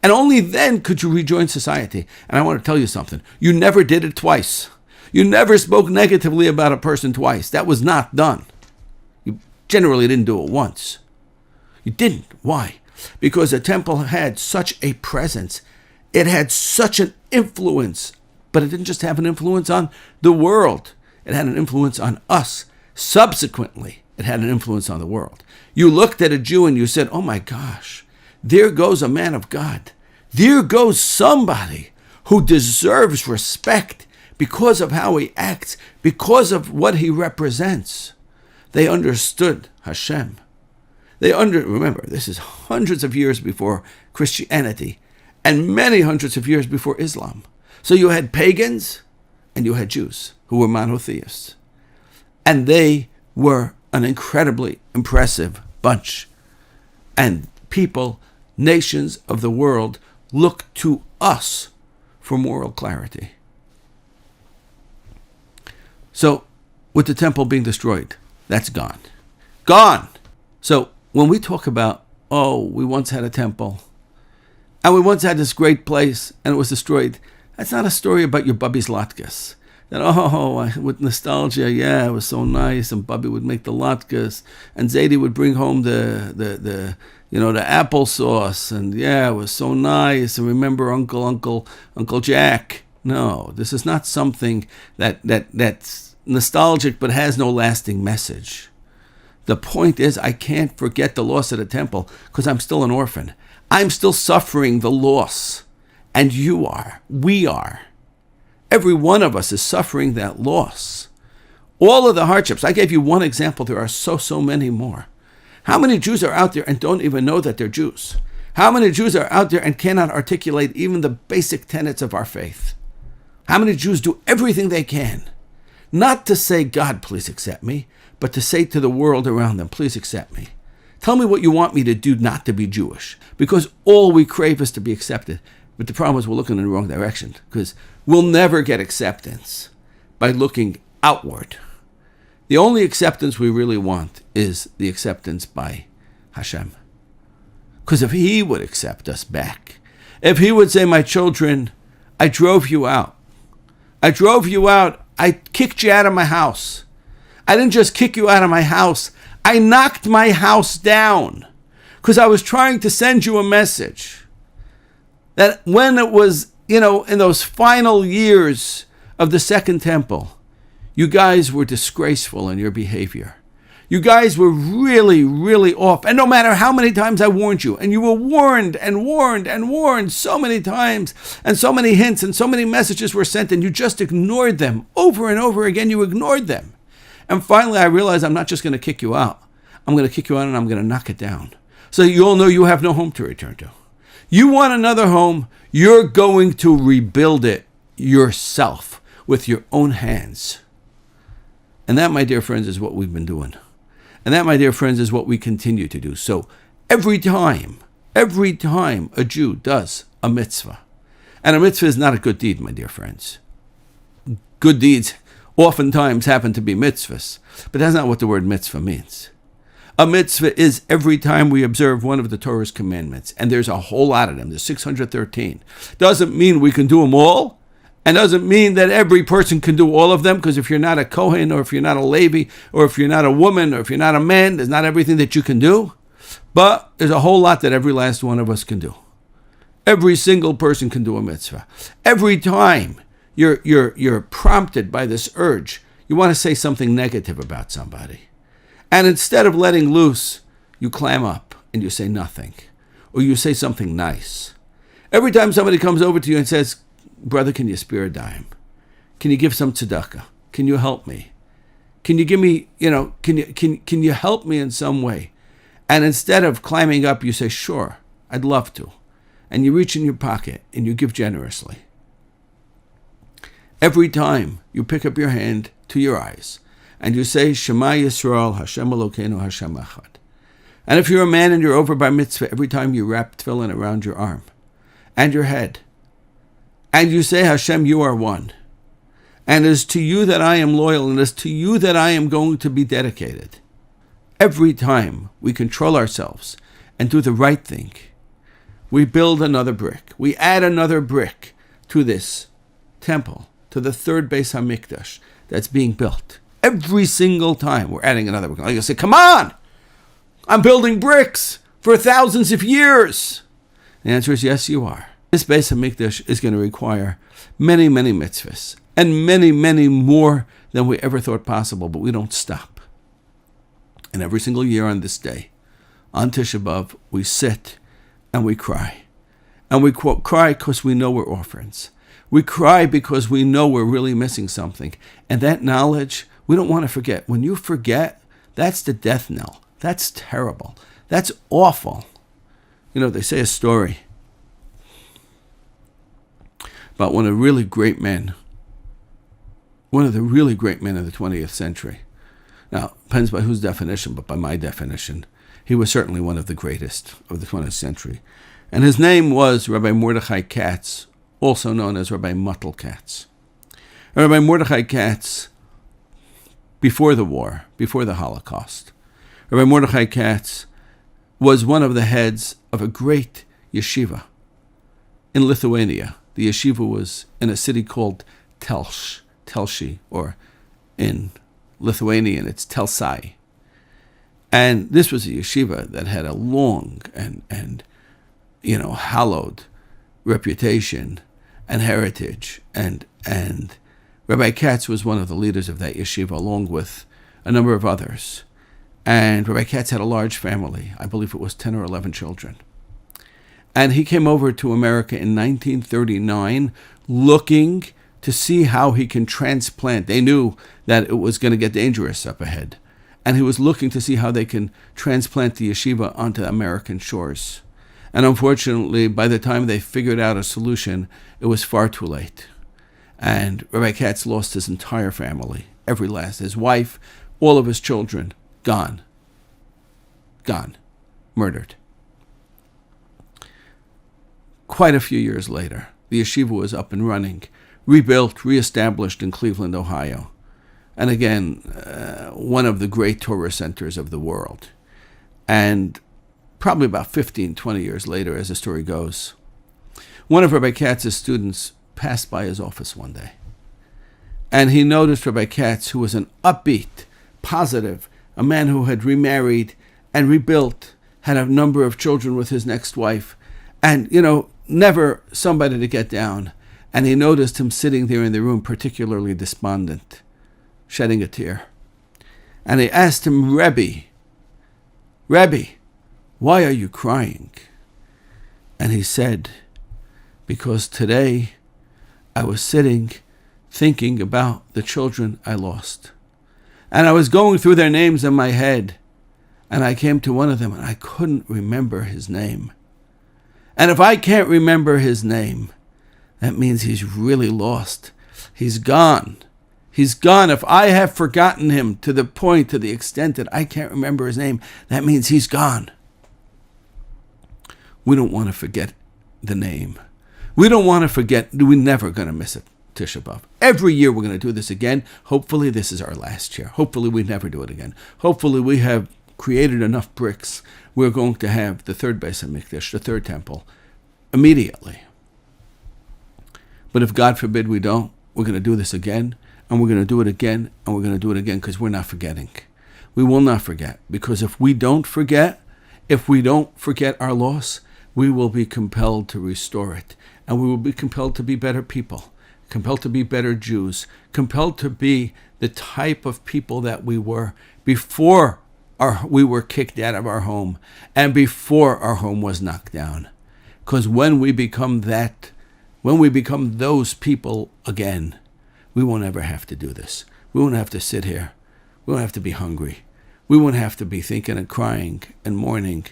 And only then could you rejoin society. And I want to tell you something. You never did it twice. You never spoke negatively about a person twice. That was not done. You generally didn't do it once. You didn't. Why? Because the temple had such a presence. It had such an influence. But it didn't just have an influence on the world. It had an influence on us. Subsequently, it had an influence on the world. You looked at a Jew and you said, oh my gosh, there goes a man of God. There goes somebody who deserves respect because of how he acts, because of what he represents. They understood Hashem. Remember, this is hundreds of years before Christianity and many hundreds of years before Islam. So you had pagans and you had Jews who were monotheists. And they were an incredibly impressive bunch. And people, nations of the world, look to us for moral clarity. So, with the temple being destroyed, that's gone. Gone! So, when we talk about, we once had a temple, and we once had this great place, and it was destroyed, that's not a story about your Bubby's latkes. That, with nostalgia, yeah, it was so nice, and Bubby would make the latkes, and Zadie would bring home the applesauce, and yeah, it was so nice, and remember Uncle Jack. No, this is not something that's nostalgic but has no lasting message. The point is, I can't forget the loss of the temple because I'm still an orphan. I'm still suffering the loss. And you are. We are. Every one of us is suffering that loss. All of the hardships. I gave you one example. There are so many more. How many Jews are out there and don't even know that they're Jews? How many Jews are out there and cannot articulate even the basic tenets of our faith? How many Jews do everything they can, not to say, God, please accept me, but to say to the world around them, please accept me. Tell me what you want me to do not to be Jewish, because all we crave is to be accepted. But the problem is we're looking in the wrong direction, because we'll never get acceptance by looking outward. The only acceptance we really want is the acceptance by Hashem. Because if he would accept us back, if he would say, my children, I drove you out. I kicked you out of my house. I didn't just kick you out of my house. I knocked my house down because I was trying to send you a message that when it was, in those final years of the Second Temple, you guys were disgraceful in your behavior. You guys were really, really off. And no matter how many times I warned you, and you were warned and warned and warned so many times, and so many hints and so many messages were sent, and you just ignored them over and over again. You ignored them. And finally, I realized I'm not just going to kick you out. I'm going to kick you out and I'm going to knock it down. So you'll know you have no home to return to. You want another home, you're going to rebuild it yourself with your own hands. And that, my dear friends, is what we've been doing. And that, my dear friends, is what we continue to do. So every time a Jew does a mitzvah, and a mitzvah is not a good deed, my dear friends. Good deeds oftentimes happen to be mitzvahs, but that's not what the word mitzvah means. A mitzvah is every time we observe one of the Torah's commandments, and there's a whole lot of them. There's 613. Doesn't mean we can do them all, and doesn't mean that every person can do all of them, because if you're not a Kohen, or if you're not a Levi, or if you're not a woman, or if you're not a man, there's not everything that you can do. But there's a whole lot that every last one of us can do. Every single person can do a mitzvah. Every time you're prompted by this urge, you want to say something negative about somebody. And instead of letting loose, you clam up and you say nothing. Or you say something nice. Every time somebody comes over to you and says, brother, can you spare a dime? Can you give some tzedakah? Can you help me? Can you give me, can you help me in some way? And instead of climbing up, you say, sure, I'd love to. And you reach in your pocket and you give generously. Every time you pick up your hand to your eyes and you say, Shema Yisrael, Hashem Elokeinu, Hashem Echad. And if you're a man and you're over by mitzvah, every time you wrap tefillin around your arm and your head, and you say, Hashem, you are one. And it is to you that I am loyal, and it is to you that I am going to be dedicated. Every time we control ourselves and do the right thing, we build another brick. We add another brick to this temple, to the third Beis HaMikdash that's being built. Every single time we're adding another brick. Like I say, come on! I'm building bricks for thousands of years. The answer is yes, you are. This Beis HaMikdash is going to require many, many mitzvahs and many, many more than we ever thought possible, but we don't stop. And every single year on this day, on Tisha B'Av, we sit and we cry. And we cry because we know we're orphans. We cry because we know we're really missing something. And that knowledge, we don't want to forget. When you forget, that's the death knell. That's terrible. That's awful. They say a story about one of the really great men of the 20th century. Now, depends by whose definition, but by my definition, he was certainly one of the greatest of the 20th century. And his name was Rabbi Mordechai Katz, also known as Rabbi Muttel Katz. And Rabbi Mordechai Katz, before the war, before the Holocaust, Rabbi Mordechai Katz was one of the heads of a great yeshiva in Lithuania. The yeshiva was in a city called Telshi, or in Lithuanian, it's Telsai. And this was a yeshiva that had a long and hallowed reputation and heritage. And Rabbi Katz was one of the leaders of that yeshiva, along with a number of others. And Rabbi Katz had a large family. I believe it was 10 or 11 children. And he came over to America in 1939 looking to see how he can transplant. They knew that it was going to get dangerous up ahead. And he was looking to see how they can transplant the yeshiva onto American shores. And unfortunately, by the time they figured out a solution, it was far too late. And Rabbi Katz lost his entire family, his wife, all of his children, gone, murdered. Quite a few years later, the yeshiva was up and running, rebuilt, reestablished in Cleveland, Ohio. And again, one of the great Torah centers of the world. And probably about 15, 20 years later, as the story goes, one of Rabbi Katz's students passed by his office one day. And he noticed Rabbi Katz, who was an upbeat, positive, a man who had remarried and rebuilt, had a number of children with his next wife, and, never somebody to get down. And he noticed him sitting there in the room, particularly despondent, shedding a tear. And he asked him, Rebbe, why are you crying? And he said, because today I was sitting thinking about the children I lost. And I was going through their names in my head, and I came to one of them, and I couldn't remember his name. And if I can't remember his name, that means he's really lost. He's gone. He's gone. If I have forgotten him to the extent that I can't remember his name, that means he's gone. We don't want to forget the name. We don't want to forget. We're never going to miss it. Tisha B'Av. Every year we're going to do this again. Hopefully this is our last year. Hopefully we never do it again. Hopefully we have created enough bricks. We're going to have the third Beis HaMikdash, the third temple, immediately. But if God forbid we don't, we're going to do this again, and we're going to do it again, and we're going to do it again, because we're not forgetting. We will not forget, because if we don't forget our loss, we will be compelled to restore it, and we will be compelled to be better people, compelled to be better Jews, compelled to be the type of people that we were before we were kicked out of our home and before our home was knocked down. Because when we become that, when we become those people again, we won't ever have to do this. We won't have to sit here. We won't have to be hungry. We won't have to be thinking and crying and mourning.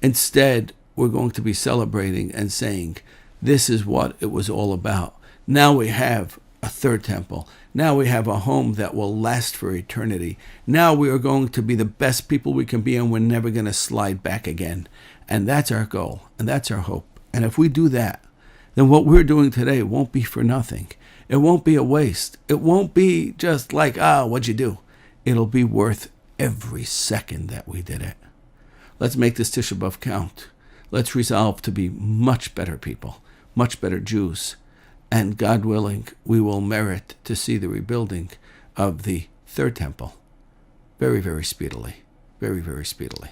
Instead, we're going to be celebrating and saying, this is what it was all about. Now we have a third temple. Now we have a home that will last for eternity. Now we are going to be the best people we can be, and we're never going to slide back again. And that's our goal, and that's our hope. And if we do that, then what we're doing today won't be for nothing. It won't be a waste. It won't be just like, what'd you do? It'll be worth every second that we did it. Let's make this Tisha B'Av count. Let's resolve to be much better people, much better Jews. And God willing, we will merit to see the rebuilding of the third temple very, very speedily. Very, very speedily.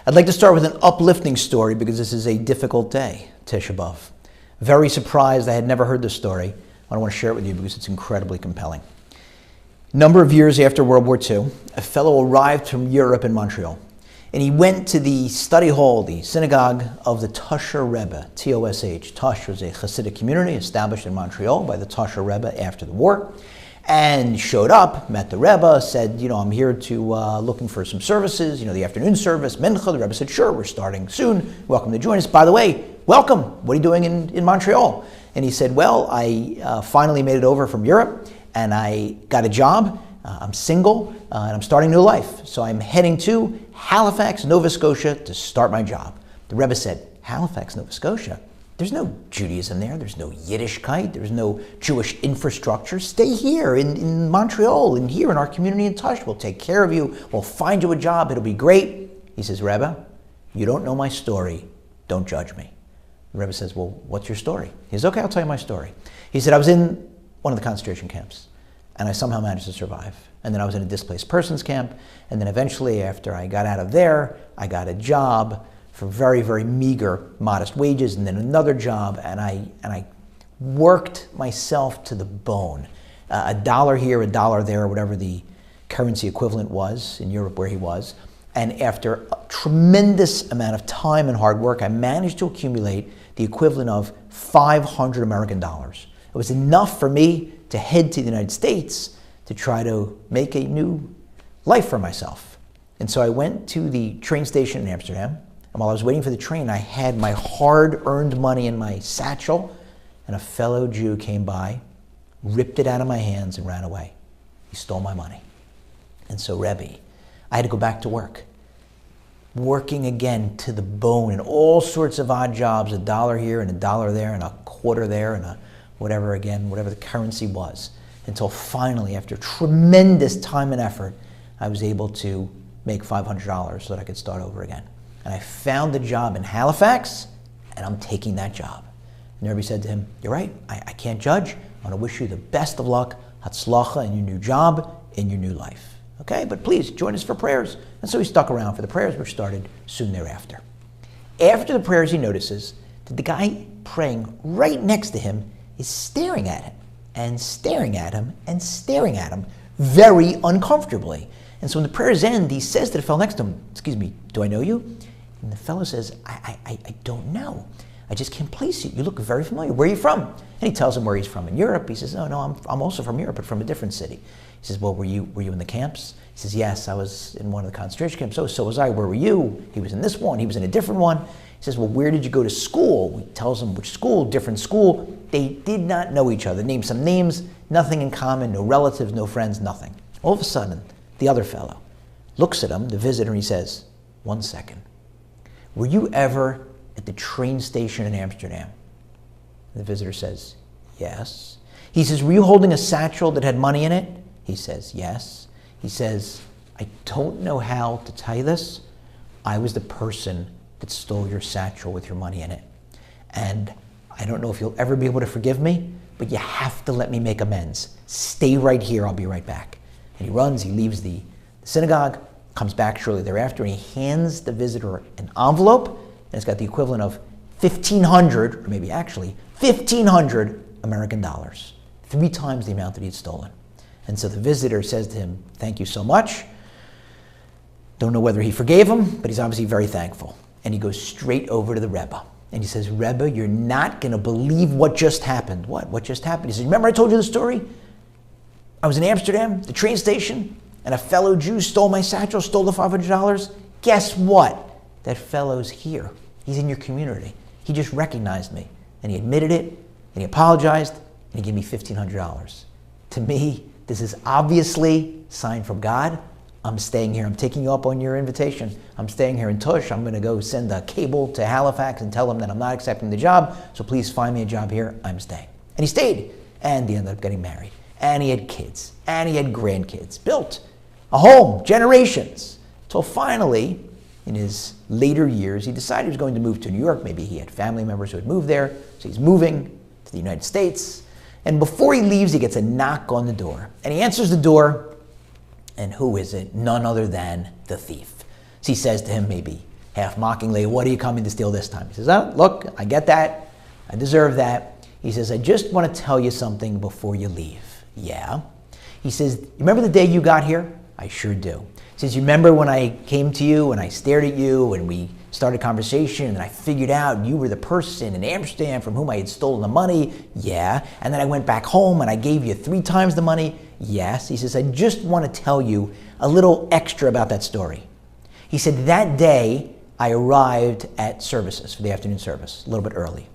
I'd like to start with an uplifting story because this is a difficult day, Tisha B'Av. Very surprised. I had never heard this story. I want to share it with you because it's incredibly compelling. A number of years after World War II, a fellow arrived from Europe in Montreal, and he went to the study hall, the synagogue of the Tisha Rebbe, T-O-S-H. Tish was a Hasidic community established in Montreal by the Tisha Rebbe after the war. And showed up, met the Rebbe, said, I'm here to looking for some services, the afternoon service, Mincha. The Rebbe said, sure, we're starting soon. Welcome to join us. By the way, welcome. What are you doing in Montreal? And he said, well, I finally made it over from Europe, and I got a job. I'm single, and I'm starting a new life. So I'm heading to Halifax, Nova Scotia to start my job. The Rebbe said, Halifax, Nova Scotia? There's no Judaism there. There's no Yiddishkeit. There's no Jewish infrastructure. Stay here in Montreal and here in our community in Tish. We'll take care of you. We'll find you a job. It'll be great. He says, Rebbe, you don't know my story. Don't judge me. The Rebbe says, well, what's your story? He says, okay, I'll tell you my story. He said, I was in one of the concentration camps, and I somehow managed to survive. And then I was in a displaced persons camp. And then eventually, after I got out of there, I got a job for very, very meager, modest wages, and then another job, and I worked myself to the bone. $1 here, $1 there, whatever the currency equivalent was in Europe where he was. And after a tremendous amount of time and hard work, I managed to accumulate the equivalent of 500 American dollars. It was enough for me to head to the United States to try to make a new life for myself. And so I went to the train station in Amsterdam. And while I was waiting for the train, I had my hard-earned money in my satchel, and a fellow Jew came by, ripped it out of my hands, and ran away. He stole my money. And so, Rebbe, I had to go back to work, working again to the bone in all sorts of odd jobs, $1 here and $1 there and a quarter there and a whatever the currency was, until finally, after tremendous time and effort, I was able to make $500 so that I could start over again. And I found a job in Halifax, and I'm taking that job. And the Rebbe said to him, you're right, I can't judge. I want to wish you the best of luck, hatzlacha, in your new job, in your new life. Okay, but please join us for prayers. And so he stuck around for the prayers, which started soon thereafter. After the prayers, he notices that the guy praying right next to him is staring at him and staring at him and staring at him very uncomfortably. And so when the prayers end, he says to the fellow next to him, "Excuse me, do I know you?" And the fellow says, I don't know. I just can't place you. You look very familiar. Where are you from?" And he tells him where he's from in Europe. He says, "Oh, no, I'm also from Europe, but from a different city." He says, "Well, were you in the camps?" He says, "Yes, I was in one of the concentration camps." So was I. "Where were you?" He was in this one. He was in a different one. He says, "Well, where did you go to school?" He tells him which school, different school. They did not know each other. Named some names, nothing in common, no relatives, no friends, nothing. All of a sudden, the other fellow looks at him, the visitor, and he says, "1 second. Were you ever at the train station in Amsterdam?" The visitor says, "Yes." He says, "Were you holding a satchel that had money in it?" He says, "Yes." He says, "I don't know how to tell you this. I was the person that stole your satchel with your money in it. And I don't know if you'll ever be able to forgive me, but you have to let me make amends. Stay right here, I'll be right back." And he runs, he leaves the synagogue, comes back shortly thereafter, and he hands the visitor an envelope, and it's got the equivalent of 1,500, or maybe actually 1,500 American dollars, 3 times the amount that he'd stolen. And so the visitor says to him, "Thank you so much." Don't know whether he forgave him, but he's obviously very thankful. And he goes straight over to the Rebbe. And he says, "Rebbe, you're not going to believe what just happened." What just happened? He says, "Remember I told you the story? I was in Amsterdam, the train station, and a fellow Jew stole my satchel, stole the $500. Guess what? That fellow's here. He's in your community. He just recognized me. And he admitted it, and he apologized, and he gave me $1,500. To me, this is obviously a sign from God. I'm staying here. I'm taking you up on your invitation. I'm staying here in Tush. I'm going to go send a cable to Halifax and tell them that I'm not accepting the job, so please find me a job here. I'm staying." And he stayed, and he ended up getting married. And he had kids, and he had grandkids, built a home, generations, till finally, in his later years, he decided he was going to move to New York. Maybe he had family members who had moved there, so he's moving to the United States. And before he leaves, he gets a knock on the door. And he answers the door, and who is it? None other than the thief. So he says to him, maybe half mockingly, "What are you coming to steal this time?" He says, "Oh, look, I get that. I deserve that." He says, "I just want to tell you something before you leave." "Yeah." He says, "You remember the day you got here?" "I sure do." He says, "You remember when I came to you and I stared at you and we started a conversation and I figured out you were the person in Amsterdam from whom I had stolen the money?" "Yeah." "And then I went back home and I gave you 3 times the money?" "Yes." He says, "I just want to tell you a little extra about that story." He said, "That day I arrived at services for the afternoon service a little bit early,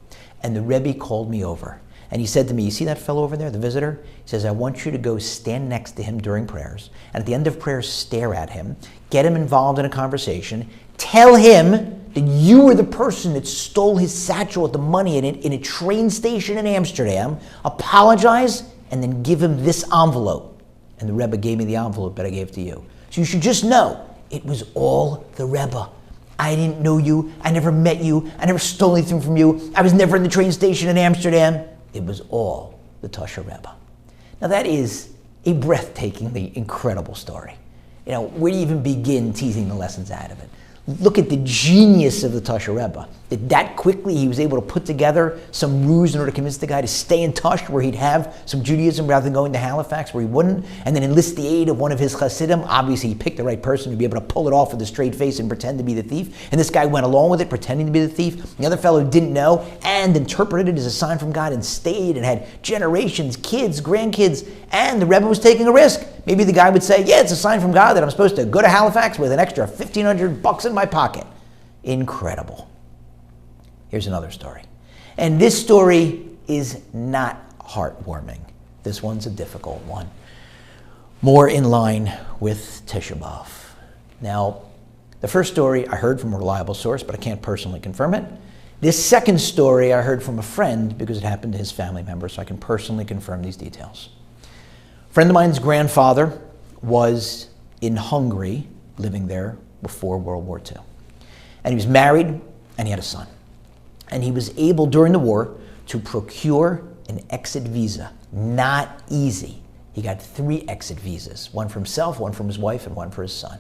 and the Rebbe called me over. And he said to me, 'You see that fellow over there, the visitor?' He says, 'I want you to go stand next to him during prayers. And at the end of prayers, stare at him, get him involved in a conversation, tell him that you were the person that stole his satchel with the money in it in a train station in Amsterdam, apologize, and then give him this envelope.' And the Rebbe gave me the envelope that I gave to you. So you should just know, it was all the Rebbe. I didn't know you. I never met you. I never stole anything from you. I was never in the train station in Amsterdam. It was all the Tusha Rebbe." Now that is a breathtakingly incredible story. Where do you even begin teasing the lessons out of it? Look at the genius of the Tusha Rebbe. That quickly he was able to put together some ruse in order to convince the guy to stay in Tush where he'd have some Judaism rather than going to Halifax where he wouldn't, and then enlist the aid of one of his Hasidim. Obviously he picked the right person to be able to pull it off with a straight face and pretend to be the thief. And this guy went along with it, pretending to be the thief. The other fellow didn't know and interpreted it as a sign from God and stayed and had generations, kids, grandkids, and the Rebbe was taking a risk. Maybe the guy would say, "Yeah, it's a sign from God that I'm supposed to go to Halifax with an extra $1,500 in my pocket." Incredible. Here's another story. And this story is not heartwarming. This one's a difficult one. More in line with Tisha B'Av. Now, the first story I heard from a reliable source, but I can't personally confirm it. This second story I heard from a friend because it happened to his family member, so I can personally confirm these details. A friend of mine's grandfather was in Hungary, living there before World War II. And he was married, and he had a son. And he was able, during the war, to procure an exit visa. Not easy. He got 3 exit visas, one for himself, one for his wife, and one for his son.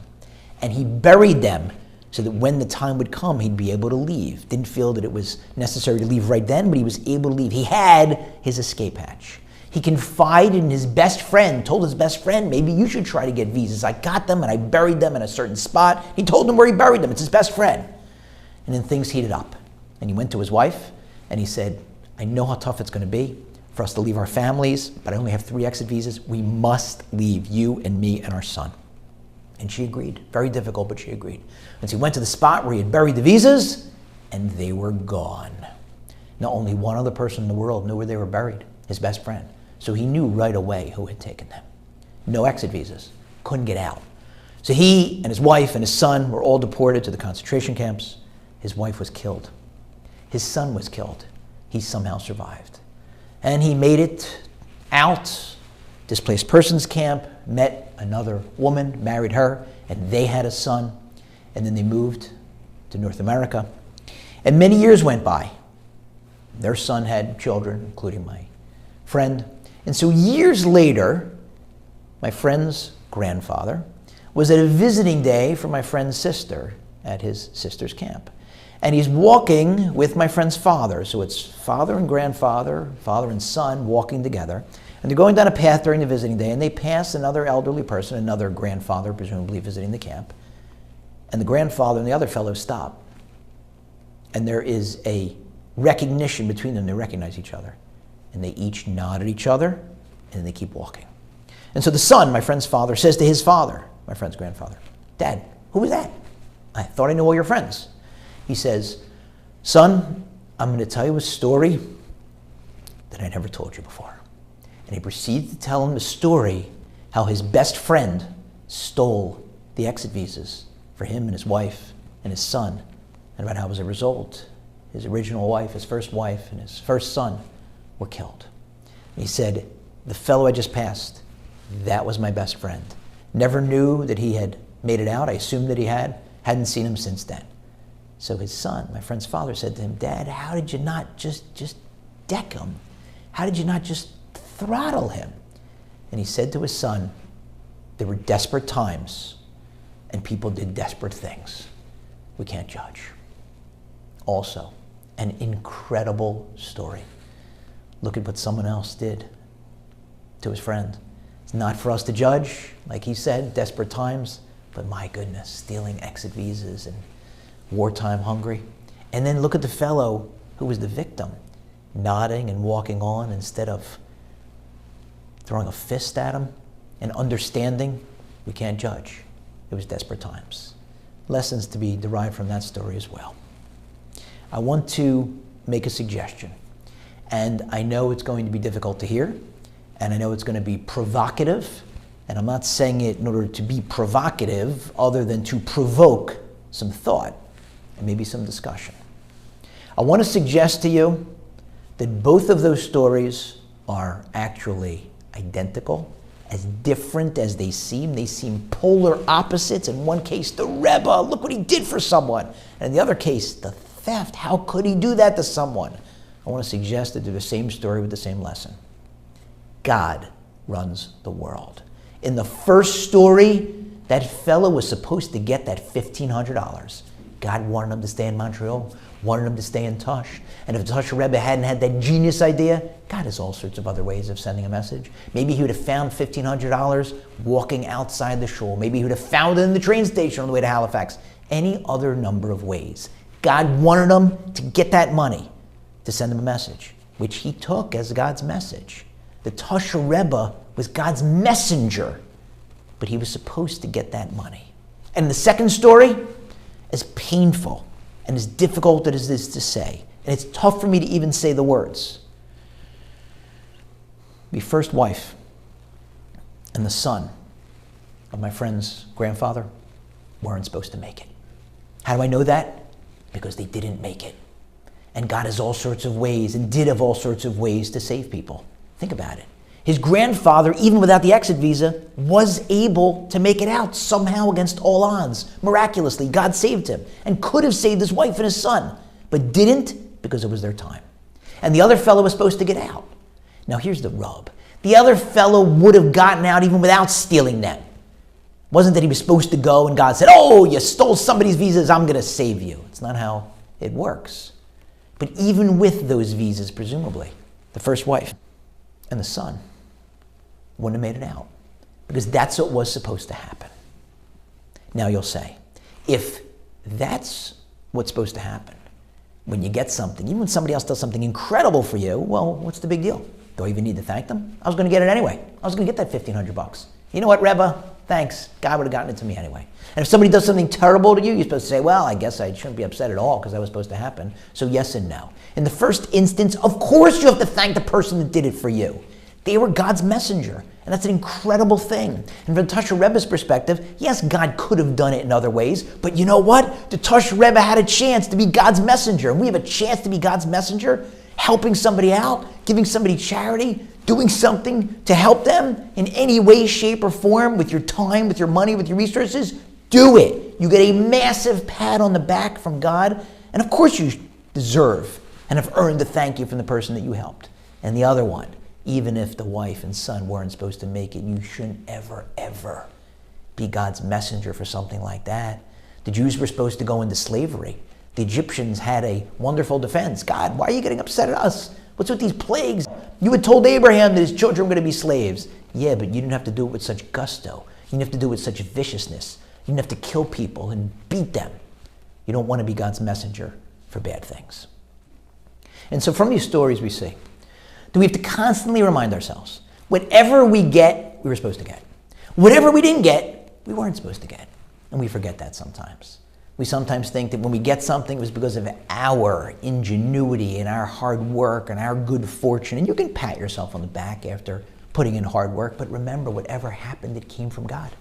And he buried them so that when the time would come, he'd be able to leave. Didn't feel that it was necessary to leave right then, but he was able to leave. He had his escape hatch. He confided in his best friend, told his best friend, maybe you should try to get visas. I got them and I buried them in a certain spot. He told him where he buried them. It's his best friend. And then things heated up. And he went to his wife and he said, I know how tough it's going to be for us to leave our families, but I only have 3 exit visas. We must leave, you and me and our son. And she agreed. Very difficult, but she agreed. And so he went to the spot where he had buried the visas, and they were gone. Now, only one other person in the world knew where they were buried, his best friend. So he knew right away who had taken them. No exit visas. Couldn't get out. So he and his wife and his son were all deported to the concentration camps. His wife was killed. His son was killed. He somehow survived. And he made it out, displaced persons camp, met another woman, married her, and they had a son. And then they moved to North America. And many years went by. Their son had children, including my friend. And so years later, my friend's grandfather was at a visiting day for my friend's sister at his sister's camp. And he's walking with my friend's father. So it's father and grandfather, father and son walking together. And they're going down a path during the visiting day, and they pass another elderly person, another grandfather, presumably visiting the camp. And the grandfather and the other fellow stop. And there is a recognition between them. They recognize each other. And they each nod at each other, and then they keep walking. And so the son, my friend's father, says to his father, my friend's grandfather, Dad, who was that? I thought I knew all your friends. He says, son, I'm going to tell you a story that I never told you before. And he proceeds to tell him the story how his best friend stole the exit visas for him and his wife and his son, and about how as a result, his original wife, his first wife, and his first son were killed. And he said, the fellow I just passed, that was my best friend. Never knew that he had made it out. I assumed that he hadn't seen him since then. So his son, my friend's father, said to him, Dad, how did you not just deck him? How did you not just throttle him? And he said to his son, there were desperate times and people did desperate things. We can't judge. Also, an incredible story. Look at what someone else did to his friend. It's not for us to judge, like he said, desperate times, but my goodness, stealing exit visas and wartime hungry. And then look at the fellow who was the victim, nodding and walking on instead of throwing a fist at him and understanding. We can't judge. It was desperate times. Lessons to be derived from that story as well. I want to make a suggestion. And I know it's going to be difficult to hear, and I know it's going to be provocative, and I'm not saying it in order to be provocative other than to provoke some thought and maybe some discussion. I want to suggest to you that both of those stories are actually identical, as different as they seem. They seem polar opposites. In one case, the Rebbe, look what he did for someone. And in the other case, the theft, how could he do that to someone? I want to suggest that they're the same story with the same lesson. God runs the world. In the first story, that fellow was supposed to get that $1,500. God wanted him to stay in Montreal, wanted him to stay in Tush. And if Tush Rebbe hadn't had that genius idea, God has all sorts of other ways of sending a message. Maybe he would have found $1,500 walking outside the shul. Maybe he would have found it in the train station on the way to Halifax. Any other number of ways. God wanted him to get that money to send him a message, which he took as God's message. The Tush Rebbe was God's messenger, but he was supposed to get that money. And the second story, as painful and as difficult as it is to say, and it's tough for me to even say the words, the first wife and the son of my friend's grandfather weren't supposed to make it. How do I know that? Because they didn't make it. And God has all sorts of ways and did have all sorts of ways to save people. Think about it. His grandfather, even without the exit visa, was able to make it out somehow against all odds. Miraculously, God saved him and could have saved his wife and his son, but didn't because it was their time. And the other fellow was supposed to get out. Now here's the rub. The other fellow would have gotten out even without stealing them. It wasn't that he was supposed to go and God said, oh, you stole somebody's visas, I'm going to save you. It's not how it works. But even with those visas, presumably, the first wife and the son wouldn't have made it out, because that's what was supposed to happen. Now you'll say, if that's what's supposed to happen, when you get something, even when somebody else does something incredible for you, well, what's the big deal? Do I even need to thank them? I was going to get it anyway. I was going to get that $1,500. You know what, Rebbe? Thanks. God would have gotten it to me anyway. And if somebody does something terrible to you, you're supposed to say, well, I guess I shouldn't be upset at all because that was supposed to happen. So yes and no. In the first instance, of course you have to thank the person that did it for you. They were God's messenger. And that's an incredible thing. And from the Tisha Rebbe's perspective, yes, God could have done it in other ways, but you know what? The Tisha Rebbe had a chance to be God's messenger. And we have a chance to be God's messenger, helping somebody out, giving somebody charity, doing something to help them in any way, shape, or form, with your time, with your money, with your resources. Do it. You get a massive pat on the back from God. And of course you deserve and have earned the thank you from the person that you helped. And the other one, even if the wife and son weren't supposed to make it, you shouldn't ever, ever be God's messenger for something like that. The Jews were supposed to go into slavery. The Egyptians had a wonderful defense. God, why are you getting upset at us? What's with these plagues? You had told Abraham that his children were going to be slaves. Yeah, but you didn't have to do it with such gusto. You didn't have to do it with such viciousness. You didn't have to kill people and beat them. You don't want to be God's messenger for bad things. And so from these stories we see that we have to constantly remind ourselves, whatever we get, we were supposed to get. Whatever we didn't get, we weren't supposed to get. And we forget that sometimes. We sometimes think that when we get something, it was because of our ingenuity and our hard work and our good fortune. And you can pat yourself on the back after putting in hard work, but remember, whatever happened, it came from God.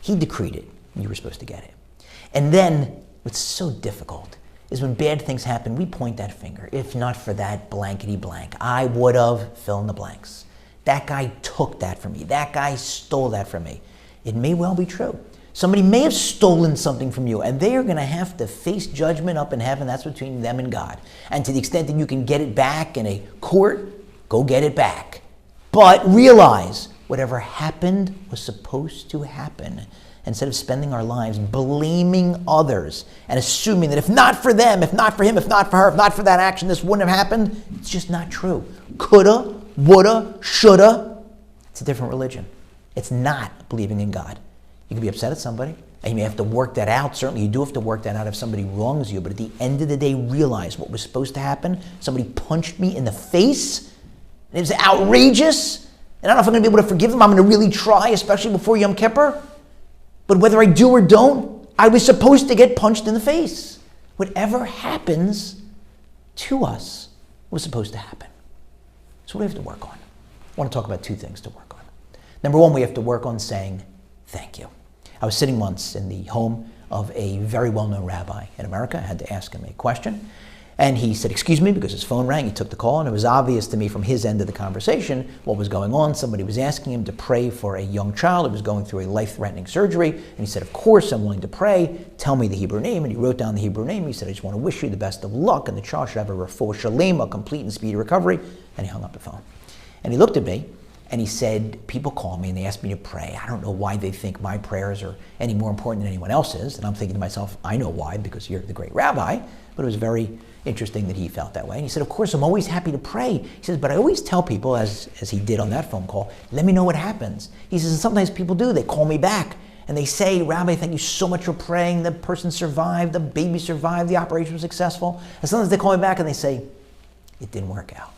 He decreed it, and you were supposed to get it. And then, what's so difficult is when bad things happen, we point that finger. If not for that blankety blank, I would have fill in the blanks. That guy took that from me. That guy stole that from me. It may well be true. Somebody may have stolen something from you, and they are going to have to face judgment up in heaven. That's between them and God. And to the extent that you can get it back in a court, go get it back. But realize whatever happened was supposed to happen. Instead of spending our lives blaming others and assuming that if not for them, if not for him, if not for her, if not for that action, this wouldn't have happened, it's just not true. Coulda, woulda, shoulda. It's a different religion. It's not believing in God. You can be upset at somebody, and you may have to work that out. Certainly you do have to work that out if somebody wrongs you, but at the end of the day, realize what was supposed to happen. Somebody punched me in the face. It was outrageous, and I don't know if I'm going to be able to forgive them. I'm going to really try, especially before Yom Kippur. But whether I do or don't, I was supposed to get punched in the face. Whatever happens to us was supposed to happen. So what do we have to work on? I want to talk about two things to work on. Number one, we have to work on saying thank you. I was sitting once in the home of a very well-known rabbi in America. I had to ask him a question. And he said, excuse me, because his phone rang. He took the call, and it was obvious to me from his end of the conversation what was going on. Somebody was asking him to pray for a young child who was going through a life-threatening surgery. And he said, of course, I'm willing to pray. Tell me the Hebrew name. And he wrote down the Hebrew name. He said, I just want to wish you the best of luck, and the child should have a refuah shalem, a complete and speedy recovery. And he hung up the phone. And he looked at me, and he said, people call me and they ask me to pray. I don't know why they think my prayers are any more important than anyone else's. And I'm thinking to myself, I know why, because you're the great rabbi. But it was very interesting that he felt that way. And he said, of course, I'm always happy to pray. He says, but I always tell people, as he did on that phone call, let me know what happens. He says, and sometimes people do. They call me back and they say, Rabbi, thank you so much for praying. The person survived, the baby survived, the operation was successful. And sometimes they call me back and they say, it didn't work out.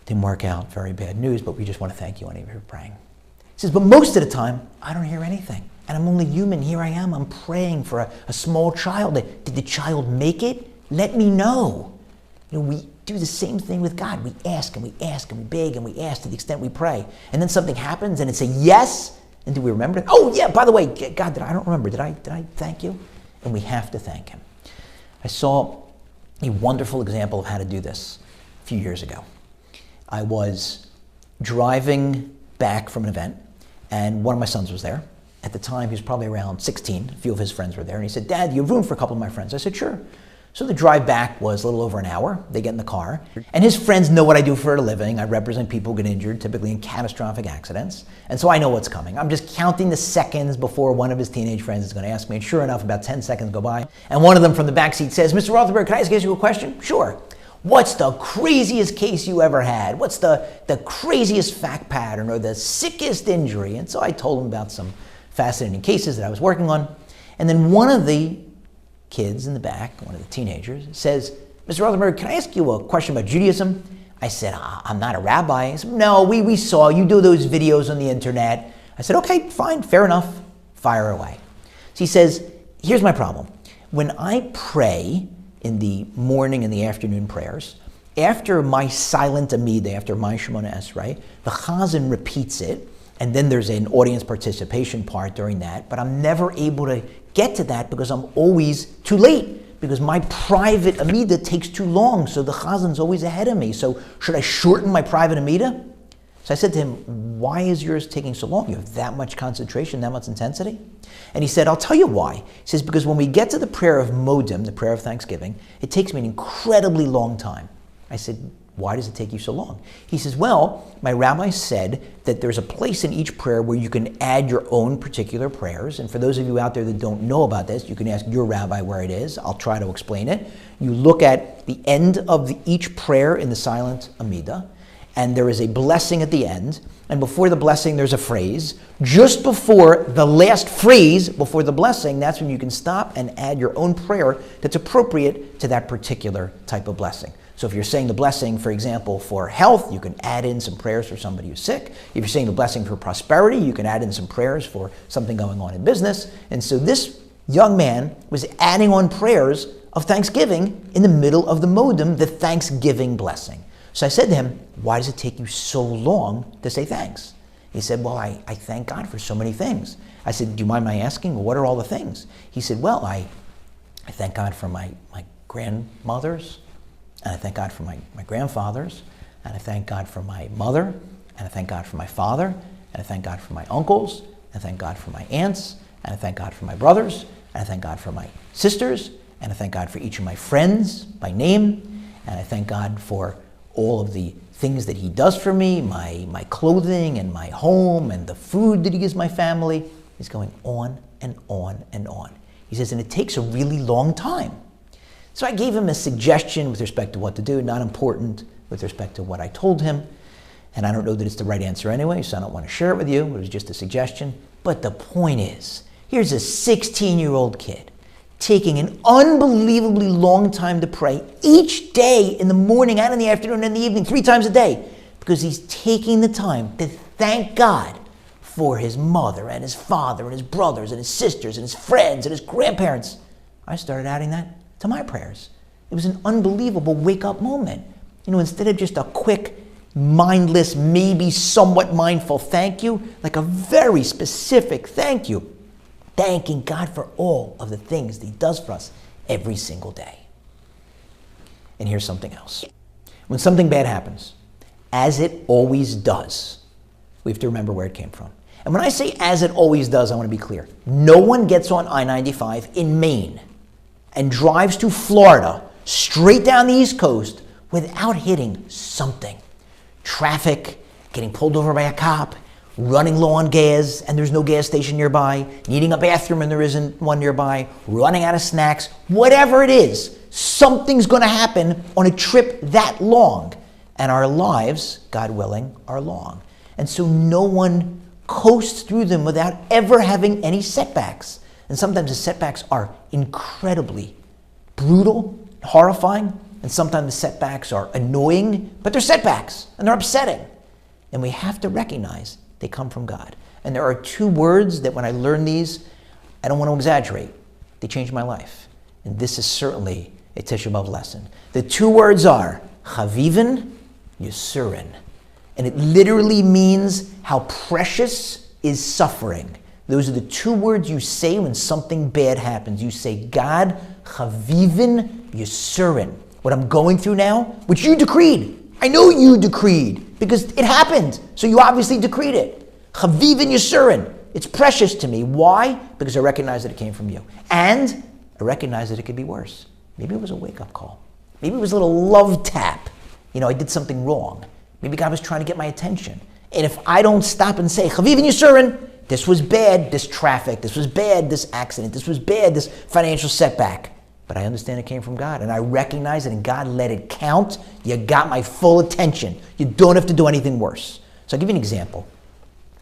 Didn't work out, very bad news, but we just want to thank you anyway for praying. He says, but most of the time, I don't hear anything. And I'm only human. Here I am. I'm praying for a small child. Did the child make it? Let me know. You know, we do the same thing with God. We ask and we ask and we beg and we ask to the extent we pray. And then something happens and it's a yes. And do we remember it? Oh yeah, by the way, God, I don't remember. Did I thank you? And we have to thank him. I saw a wonderful example of how to do this a few years ago. I was driving back from an event, and one of my sons was there. At the time, he was probably around 16. A few of his friends were there, and he said, Dad, you have room for a couple of my friends? I said, sure. So the drive back was a little over an hour. They get in the car. And his friends know what I do for a living. I represent people who get injured, typically in catastrophic accidents. And so I know what's coming. I'm just counting the seconds before one of his teenage friends is going to ask me. And sure enough, about 10 seconds go by. And one of them from the back seat says, Mr. Rothenberg, can I ask you a question? Sure. What's the craziest case you ever had? What's the craziest fact pattern or the sickest injury? And so I told him about some fascinating cases that I was working on. And then one of the kids in the back, one of the teenagers, says, Mr. Rothenberg, can I ask you a question about Judaism? I said, I'm not a rabbi. He said, no, we saw you do those videos on the internet. I said, okay, fine, fair enough. Fire away. So he says, here's my problem. When I pray in the morning and the afternoon prayers, after my silent Amidah, after my Shemona Esrei, the Chazan repeats it, and then there's an audience participation part during that, but I'm never able to get to that because I'm always too late, because my private Amidah takes too long, so the Chazan's always ahead of me. So should I shorten my private Amidah? So I said to him, why is yours taking so long? You have that much concentration, that much intensity? And he said, I'll tell you why. He says, because when we get to the prayer of Modim, the prayer of thanksgiving, it takes me an incredibly long time. I said, why does it take you so long? He says, well, my rabbi said that there's a place in each prayer where you can add your own particular prayers. And for those of you out there that don't know about this, you can ask your rabbi where it is. I'll try to explain it. You look at the end of each prayer in the silent Amidah, and there is a blessing at the end. And before the blessing, there's a phrase. Just before the last phrase, before the blessing, that's when you can stop and add your own prayer that's appropriate to that particular type of blessing. So if you're saying the blessing, for example, for health, you can add in some prayers for somebody who's sick. If you're saying the blessing for prosperity, you can add in some prayers for something going on in business. And so this young man was adding on prayers of thanksgiving in the middle of the Modim, the Thanksgiving blessing. So I said to him, why does it take you so long to say thanks? He said, well, I thank God for so many things. I said, do you mind my asking, what are all the things? He said, well, I thank God for my grandmothers, and I thank God for my grandfathers, and I thank God for my mother, and I thank God for my father, and I thank God for my uncles, and I thank God for my aunts, and I thank God for my brothers, and I thank God for my sisters, and I thank God for each of my friends by name, and I thank God for all of the things that he does for me, my clothing and my home and the food that he gives my family. He's going on and on and on. He says, and it takes a really long time. So I gave him a suggestion with respect to what to do, not important with respect to what I told him. And I don't know that it's the right answer anyway, so I don't want to share it with you. It was just a suggestion. But the point is, here's a 16-year-old kid taking an unbelievably long time to pray each day, in the morning and in the afternoon and in the evening, 3 times a day, because he's taking the time to thank God for his mother and his father and his brothers and his sisters and his friends and his grandparents. I started adding that to my prayers. It was an unbelievable wake-up moment. Instead of just a quick, mindless, maybe somewhat mindful thank you, like a very specific thank you. Thanking God for all of the things that he does for us every single day. And here's something else. When something bad happens, as it always does, we have to remember where it came from. And when I say as it always does, I want to be clear. No one gets on I-95 in Maine and drives to Florida, straight down the East Coast, without hitting something. Traffic, getting pulled over by a cop, running low on gas and there's no gas station nearby, needing a bathroom and there isn't one nearby, running out of snacks, whatever it is, something's going to happen on a trip that long. And our lives, God willing, are long. And so no one coasts through them without ever having any setbacks. And sometimes the setbacks are incredibly brutal, horrifying, and sometimes the setbacks are annoying, but they're setbacks and they're upsetting. And we have to recognize they come from God. And there are 2 words that when I learn these, I don't want to exaggerate. They changed my life. And this is certainly a Tisha B'Av lesson. The 2 words are Chavivin, Yisurin. And it literally means how precious is suffering. Those are the 2 words you say when something bad happens. You say, God, Chavivin, Yisurin. What I'm going through now, which you decreed. I know you decreed, because it happened. So you obviously decreed it. Chavivin Yisurin. It's precious to me. Why? Because I recognize that it came from you. And I recognize that it could be worse. Maybe it was a wake-up call. Maybe it was a little love tap. I did something wrong. Maybe God was trying to get my attention. And if I don't stop and say, Chaviv and Yisurin, this was bad, this traffic, this was bad, this accident, this was bad, this financial setback. But I understand it came from God, and I recognize it, and God let it count. You got my full attention. You don't have to do anything worse. So I'll give you an example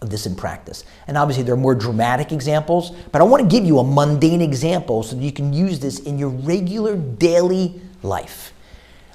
of this in practice. And obviously there are more dramatic examples, but I want to give you a mundane example so that you can use this in your regular daily life.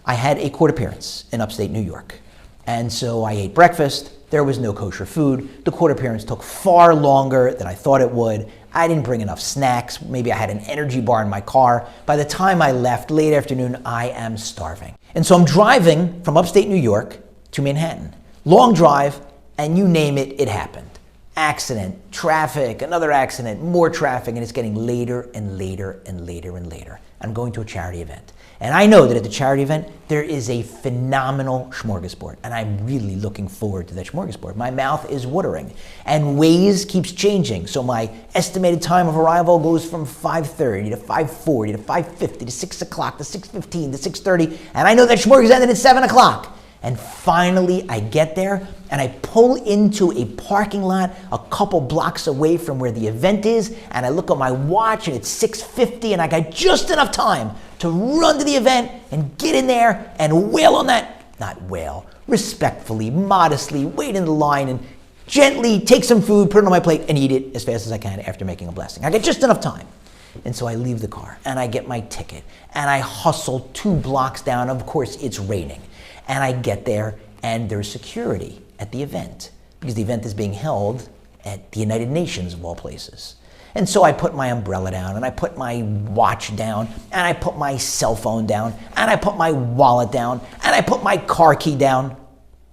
I had a court appearance in upstate New York, and so I ate breakfast. There was no kosher food. The court appearance took far longer than I thought it would. I didn't bring enough snacks. Maybe I had an energy bar in my car. By the time I left, late afternoon, I am starving. And so I'm driving from upstate New York to Manhattan. Long drive, and you name it, it happened. Accident, traffic, another accident, more traffic, and it's getting later and later and later and later. I'm going to a charity event. And I know that at the charity event, there is a phenomenal smorgasbord. And I'm really looking forward to that smorgasbord. My mouth is watering. And Waze keeps changing. So my estimated time of arrival goes from 5:30 to 5:40 to 5:50 to 6 o'clock to 6:15 to 6:30. And I know that smorgasbord ended at 7 o'clock. And finally, I get there, and I pull into a parking lot a couple blocks away from where the event is, and I look at my watch, and it's 6:50, and I got just enough time to run to the event and get in there and wail on that, not wail, respectfully, modestly, wait in the line, and gently take some food, put it on my plate, and eat it as fast as I can after making a blessing. I got just enough time. And so I leave the car, and I get my ticket, and I hustle 2 blocks down. Of course, it's raining. And I get there, and there's security at the event, because the event is being held at the United Nations, of all places. And so I put my umbrella down, and I put my watch down, and I put my cell phone down, and I put my wallet down, and I put my car key down.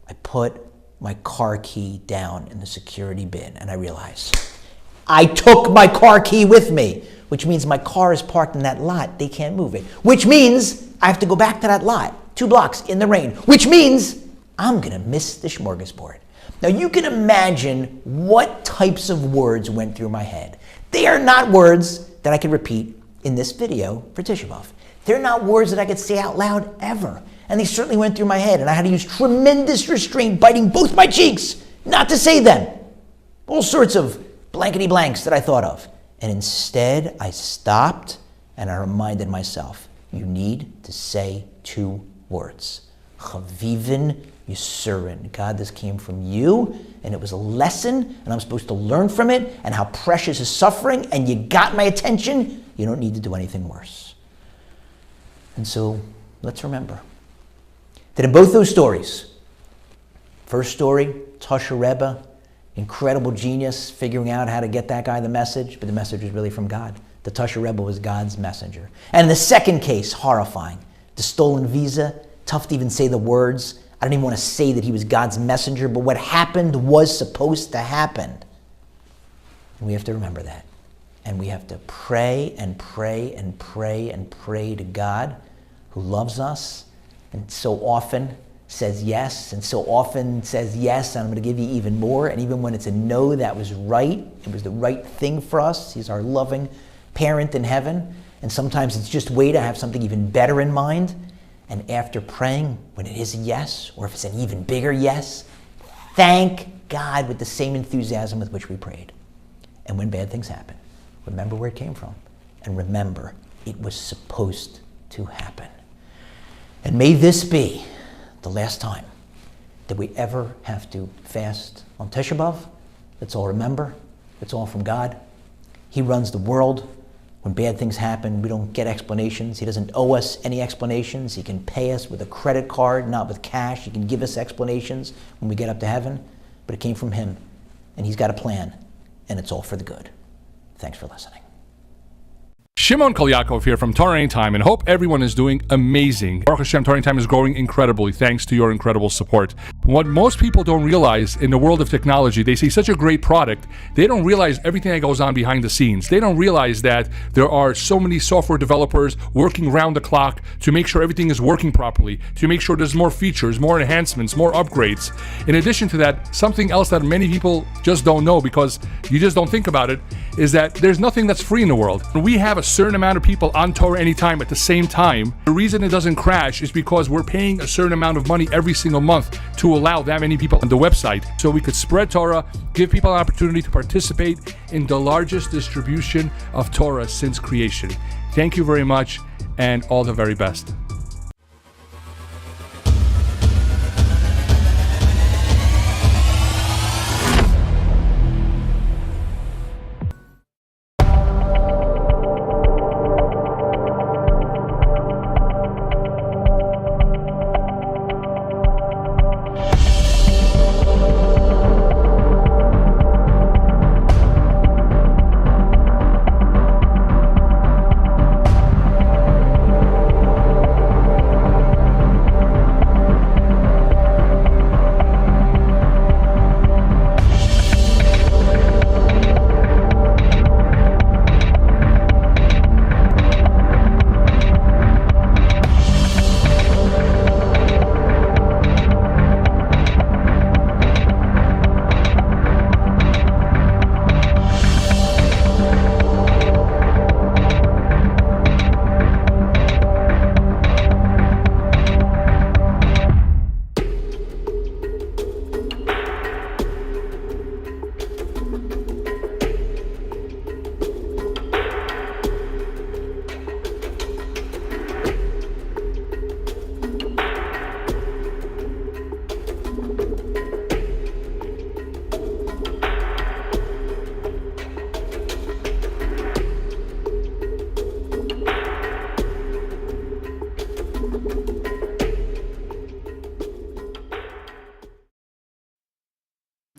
I put my car key down in the security bin, and I realize I took my car key with me, which means my car is parked in that lot. They can't move it, which means I have to go back to that lot. 2 blocks in the rain, which means I'm going to miss the smorgasbord. Now you can imagine what types of words went through my head. They are not words that I could repeat in this video for Tisha B'Av. They're not words that I could say out loud ever. And they certainly went through my head, and I had to use tremendous restraint, biting both my cheeks, not to say them. All sorts of blankety blanks that I thought of. And instead, I stopped, and I reminded myself, you need to say 2 words. Chavivin Yisurin. God, this came from you, and it was a lesson, and I'm supposed to learn from it, and how precious is suffering, and you got my attention. You don't need to do anything worse. And so, let's remember that in both those stories, first story, Tisha Rebbe, incredible genius, figuring out how to get that guy the message, but the message was really from God. The Tisha Rebbe was God's messenger. And in the second case, horrifying, the stolen visa, tough to even say the words. I don't even want to say that he was God's messenger, but what happened was supposed to happen. And we have to remember that. And we have to pray and pray and pray and pray to God, who loves us and so often says yes, and so often says yes, and I'm going to give you even more. And even when it's a no, that was right. It was the right thing for us. He's our loving parent in heaven. And sometimes it's just way to have something even better in mind. And after praying, when it is a yes, or if it's an even bigger yes, thank God with the same enthusiasm with which we prayed. And when bad things happen, remember where it came from. And remember, it was supposed to happen. And may this be the last time that we ever have to fast on Tisha B'Av. Let's all remember, it's all from God. He runs the world. When bad things happen, we don't get explanations. He doesn't owe us any explanations. He can pay us with a credit card, not with cash. He can give us explanations when we get up to heaven. But it came from him, and he's got a plan, and it's all for the good. Thanks for listening. Shimon Kolyakov here from JewishAnytime, and hope everyone is doing amazing. Baruch Hashem, JewishAnytime is growing incredibly thanks to your incredible support. What most people don't realize in the world of technology, they see such a great product, they don't realize everything that goes on behind the scenes. They don't realize that there are so many software developers working round the clock to make sure everything is working properly, to make sure there's more features, more enhancements, more upgrades. In addition to that, something else that many people just don't know because you just don't think about it is that there's nothing that's free in the world. We have a certain amount of people on Torah Anytime at the same time, the reason it doesn't crash is because we're paying a certain amount of money every single month to allow that many people on the website, so we could spread Torah, give people an opportunity to participate in the largest distribution of Torah since creation. Thank you very much, and all the very best.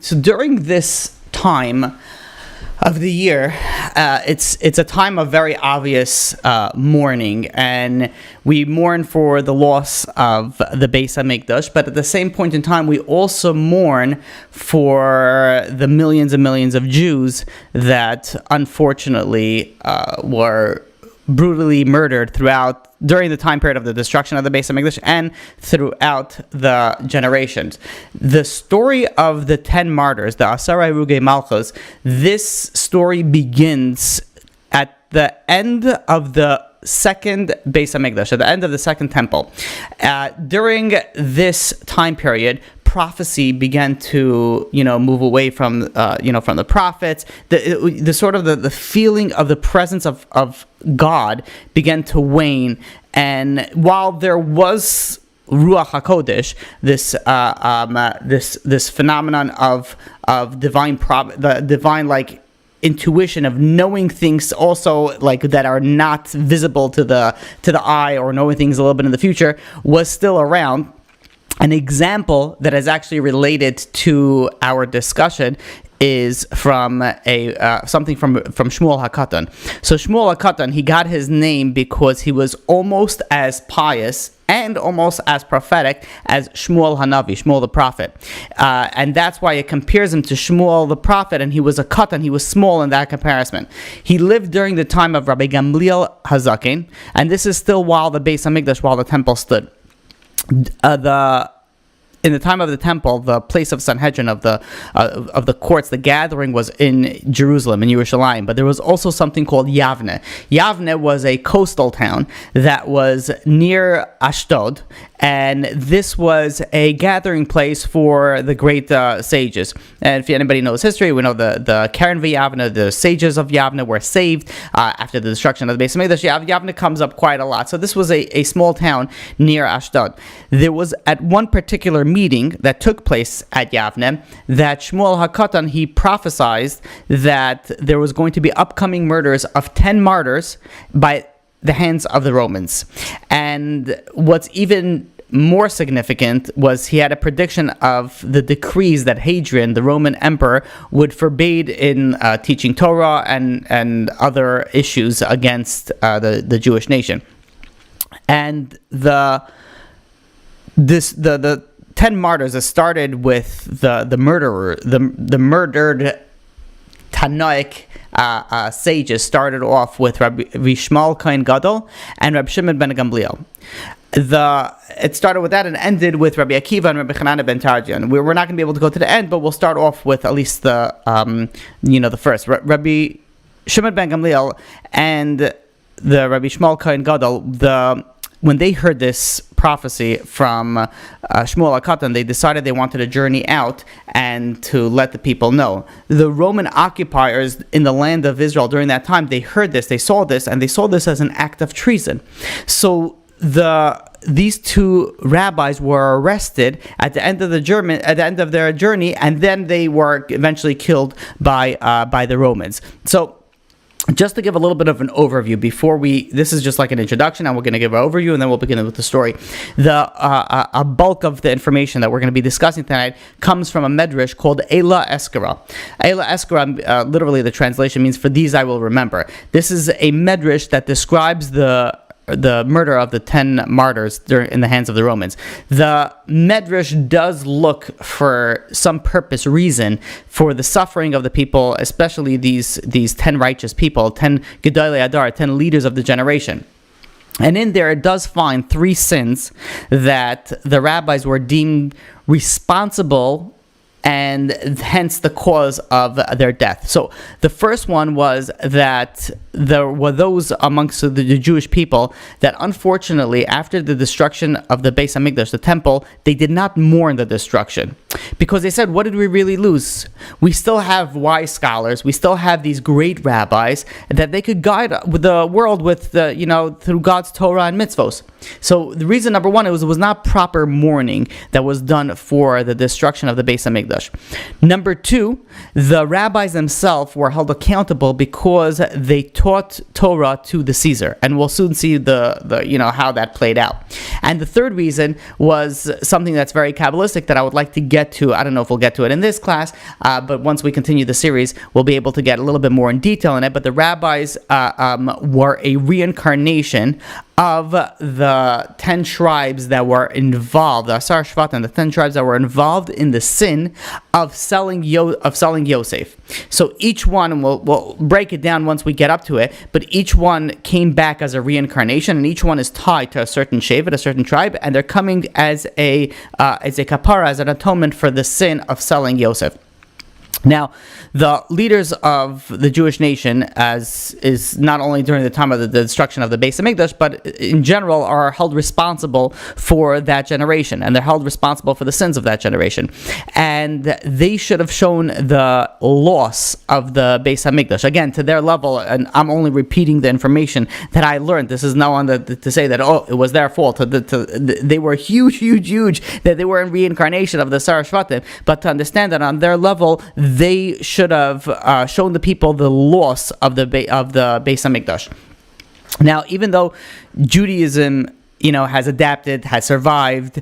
So during this time of the year, it's a time of very obvious mourning, and we mourn for the loss of the Beis HaMikdash, but at the same point in time, we also mourn for the millions and millions of Jews that unfortunately were brutally murdered during the time period of the destruction of the Beis HaMikdash and throughout the generations. The story of the 10 martyrs, the Asara Erugei Malchus, this story begins at the end of the second Beis HaMikdash, at the end of the second temple. During this time period, prophecy began to, move away from the prophets. The sort of the feeling of the presence of God began to wane. And while there was Ruach HaKodesh, this phenomenon of divine the divine intuition of knowing things also that are not visible to the eye, or knowing things a little bit in the future, was still around. An example that is actually related to our discussion is from something from Shmuel HaKatan. So Shmuel HaKatan, he got his name because he was almost as pious and almost as prophetic as Shmuel Hanavi, Shmuel the prophet. And that's why it compares him to Shmuel the prophet, and he was a Katan, he was small in that comparison. He lived during the time of Rabbi Gamliel Hazakin, and this is still while the Beis HaMikdash, while the temple stood. In the time of the temple, the place of Sanhedrin, of the courts, the gathering was in Jerusalem, in Yerushalayim. But there was also something called Yavne. Yavne was a coastal town that was near Ashdod, and this was a gathering place for the great sages. And if anybody knows history, we know the Karen Yavne, the sages of Yavne, were saved after the destruction of the Beis HaMikdash. Yavne comes up quite a lot. So this was a small town near Ashdod. There was, at one particular meeting that took place at Yavne, that Shmuel HaKatan, he prophesied that there was going to be upcoming murders of 10 martyrs by the hands of the Romans. And what's even more significant was he had a prediction of the decrees that Hadrian, the Roman emperor, would forbade in teaching Torah and other issues against the Jewish nation. And the 10 martyrs that started with the murdered Tanoic sages started off with Rabbi Shmuel Kohen Gadol and Rabbi Shimon ben Gamliel. It started with that and ended with Rabbi Akiva and Rabbi Hanana ben Tarjan. We're not going to be able to go to the end, but we'll start off with at least the first. Rabbi Shimon ben Gamliel and Rabbi Shmuel Kohen Gadol, when they heard this prophecy from Shmuel HaKatan, they decided they wanted to journey out and to let the people know. The Roman occupiers in the land of Israel during that time, they heard this, they saw this, and they saw this as an act of treason. So these two rabbis were arrested at the end of their journey, and then they were eventually killed by the Romans. So, just to give a little bit of an overview this is just like an introduction, and we're going to give an overview, and then we'll begin with the story. A bulk of the information that we're going to be discussing tonight comes from a medrash called Eila Eskara. Eila Eskara, literally the translation means, "For these I will remember." This is a medrash that describes the murder of the 10 martyrs in the hands of the Romans. The Medrash does look for some reason for the suffering of the people, especially these 10 righteous people, 10 Gedolei Adar, 10 leaders of the generation. And in there, it does find 3 sins that the rabbis were deemed responsible, and hence the cause of their death. So the first one was that there were those amongst the Jewish people that unfortunately, after the destruction of the Beis HaMikdash, the temple, they did not mourn the destruction. Because they said, what did we really lose? We still have wise scholars, we still have these great rabbis that they could guide the world with, through God's Torah and mitzvos. So the reason, number one, it was not proper mourning that was done for the destruction of the Beis HaMikdash. Number two, the rabbis themselves were held accountable because they taught Torah to the Caesar, and we'll soon see the how that played out. And the third reason was something that's very Kabbalistic that I would like to get to. I don't know if we'll get to it in this class, but once we continue the series, we'll be able to get a little bit more in detail in it. But the rabbis were a reincarnation of the 10 tribes that were involved, the Asar Shvatim, the 10 tribes that were involved in the sin of selling Yosef. So each one, we'll break it down once we get up to it, but each one came back as a reincarnation, and each one is tied to a certain shevet, a certain tribe, and they're coming as a kapara, as an atonement for the sin of selling Yosef. Now, the leaders of the Jewish nation, as is not only during the time of the destruction of the Beis HaMikdash, but in general, are held responsible for that generation, and they're held responsible for the sins of that generation. And they should have shown the loss of the Beis HaMikdash, again, to their level, and I'm only repeating the information that I learned. This is no one to say that, it was their fault. They were huge, that they were in reincarnation of the Sar Shvatim, but to understand that on their level, they should have shown the people the loss of the Beis HaMikdash. Now, even though Judaism, has adapted, has survived,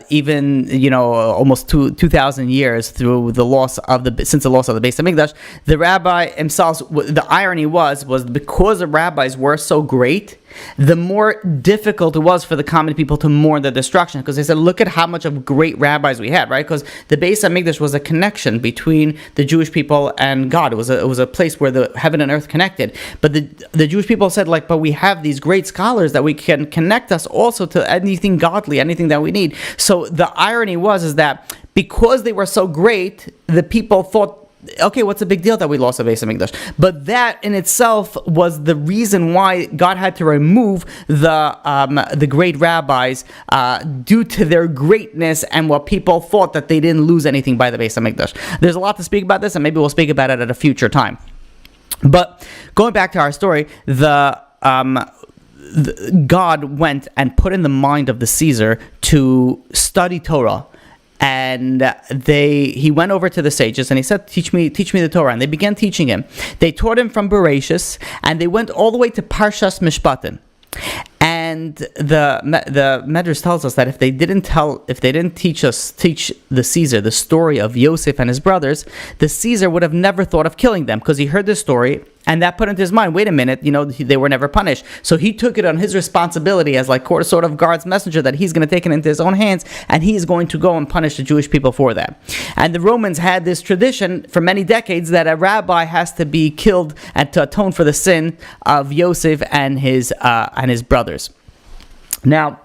even almost 2,000 years through since the loss of the Beis HaMikdash, the rabbi himself. The irony was because the rabbis were so great, the more difficult it was for the common people to mourn the destruction, because they said, look at how much of great rabbis we had, right? Because the Beis HaMikdash was a connection between the Jewish people and God. It was a place where the heaven and earth connected. But the Jewish people said, but we have these great scholars that we can connect us also to anything godly, anything that we need. So the irony is that because they were so great, the people thought, okay, what's the big deal that we lost the Beis HaMikdash? But that in itself was the reason why God had to remove the great rabbis due to their greatness and what people thought that they didn't lose anything by the Beis HaMikdash. There's a lot to speak about this, and maybe we'll speak about it at a future time. But going back to our story, God went and put in the mind of the Caesar to study Torah. And he went over to the sages and he said, teach me the Torah. And they began teaching him. They taught him from Bereshis, and they went all the way to Parshas Mishpatim. And the Medrash tells us that if they didn't teach the Caesar the story of Yosef and his brothers, the Caesar would have never thought of killing them, because he heard this story and that put into his mind, wait a minute, they were never punished. So he took it on his responsibility as sort of God's messenger, that he's going to take it into his own hands and he's going to go and punish the Jewish people for that. And the Romans had this tradition for many decades that a rabbi has to be killed and to atone for the sin of Yosef and his brothers. Now,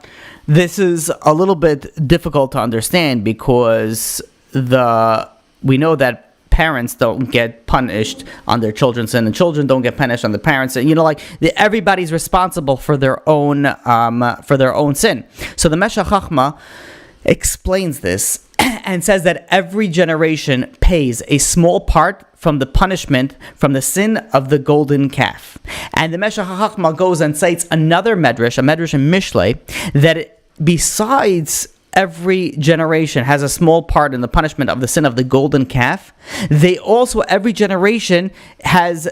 this is a little bit difficult to understand because we know that parents don't get punished on their children's sin, and children don't get punished on the parents. Everybody's responsible for their own sin. So the Meshech Chochmah explains this and says that every generation pays a small part from the punishment from the sin of the golden calf. And the Meshech Chochmah goes and cites another medrash, a medrash in Mishlei, that besides every generation has a small part in the punishment of the sin of the golden calf, they also, every generation is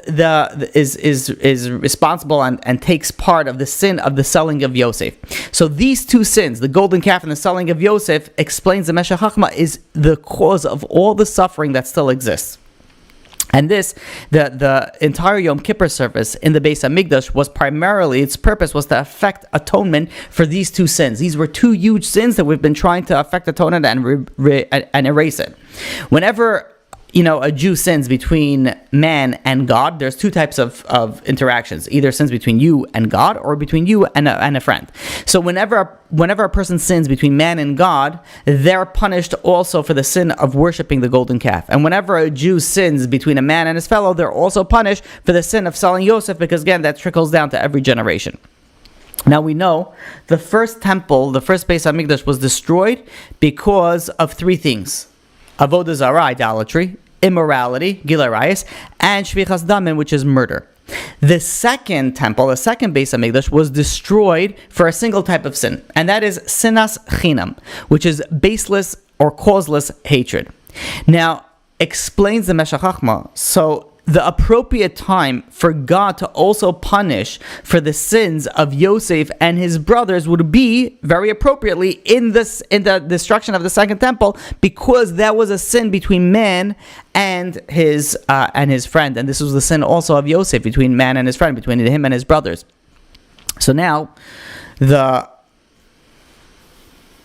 responsible and takes part of the sin of the selling of Yosef. So these two sins, the golden calf and the selling of Yosef, explains the Meshech Chochmah is the cause of all the suffering that still exists. And this, the entire Yom Kippur service in the Beis Hamikdash was primarily, its purpose was to effect atonement for these two sins. These were two huge sins that we've been trying to effect atonement and erase it. Whenever a Jew sins between man and God, there's two types of interactions. Either sins between you and God, or between you and a friend. So whenever a person sins between man and God, they're punished also for the sin of worshiping the golden calf. And whenever a Jew sins between a man and his fellow, they're also punished for the sin of selling Yosef, because again, that trickles down to every generation. Now we know the first temple, the first Beis Hamikdash, was destroyed because of three things: avodah zarah, idolatry; immorality, gilui arayos; and shvichas damim, which is murder. The second temple, the second Beis Hamikdash, was destroyed for a single type of sin, and that is sinas chinam, which is baseless or causeless hatred. Now, explains the Meshech Chochmah, so the appropriate time for God to also punish for the sins of Yosef and his brothers would be, very appropriately, in the destruction of the second temple, because that was a sin between man and his friend, and this was the sin also of Yosef, between man and his friend, between him and his brothers. So now, the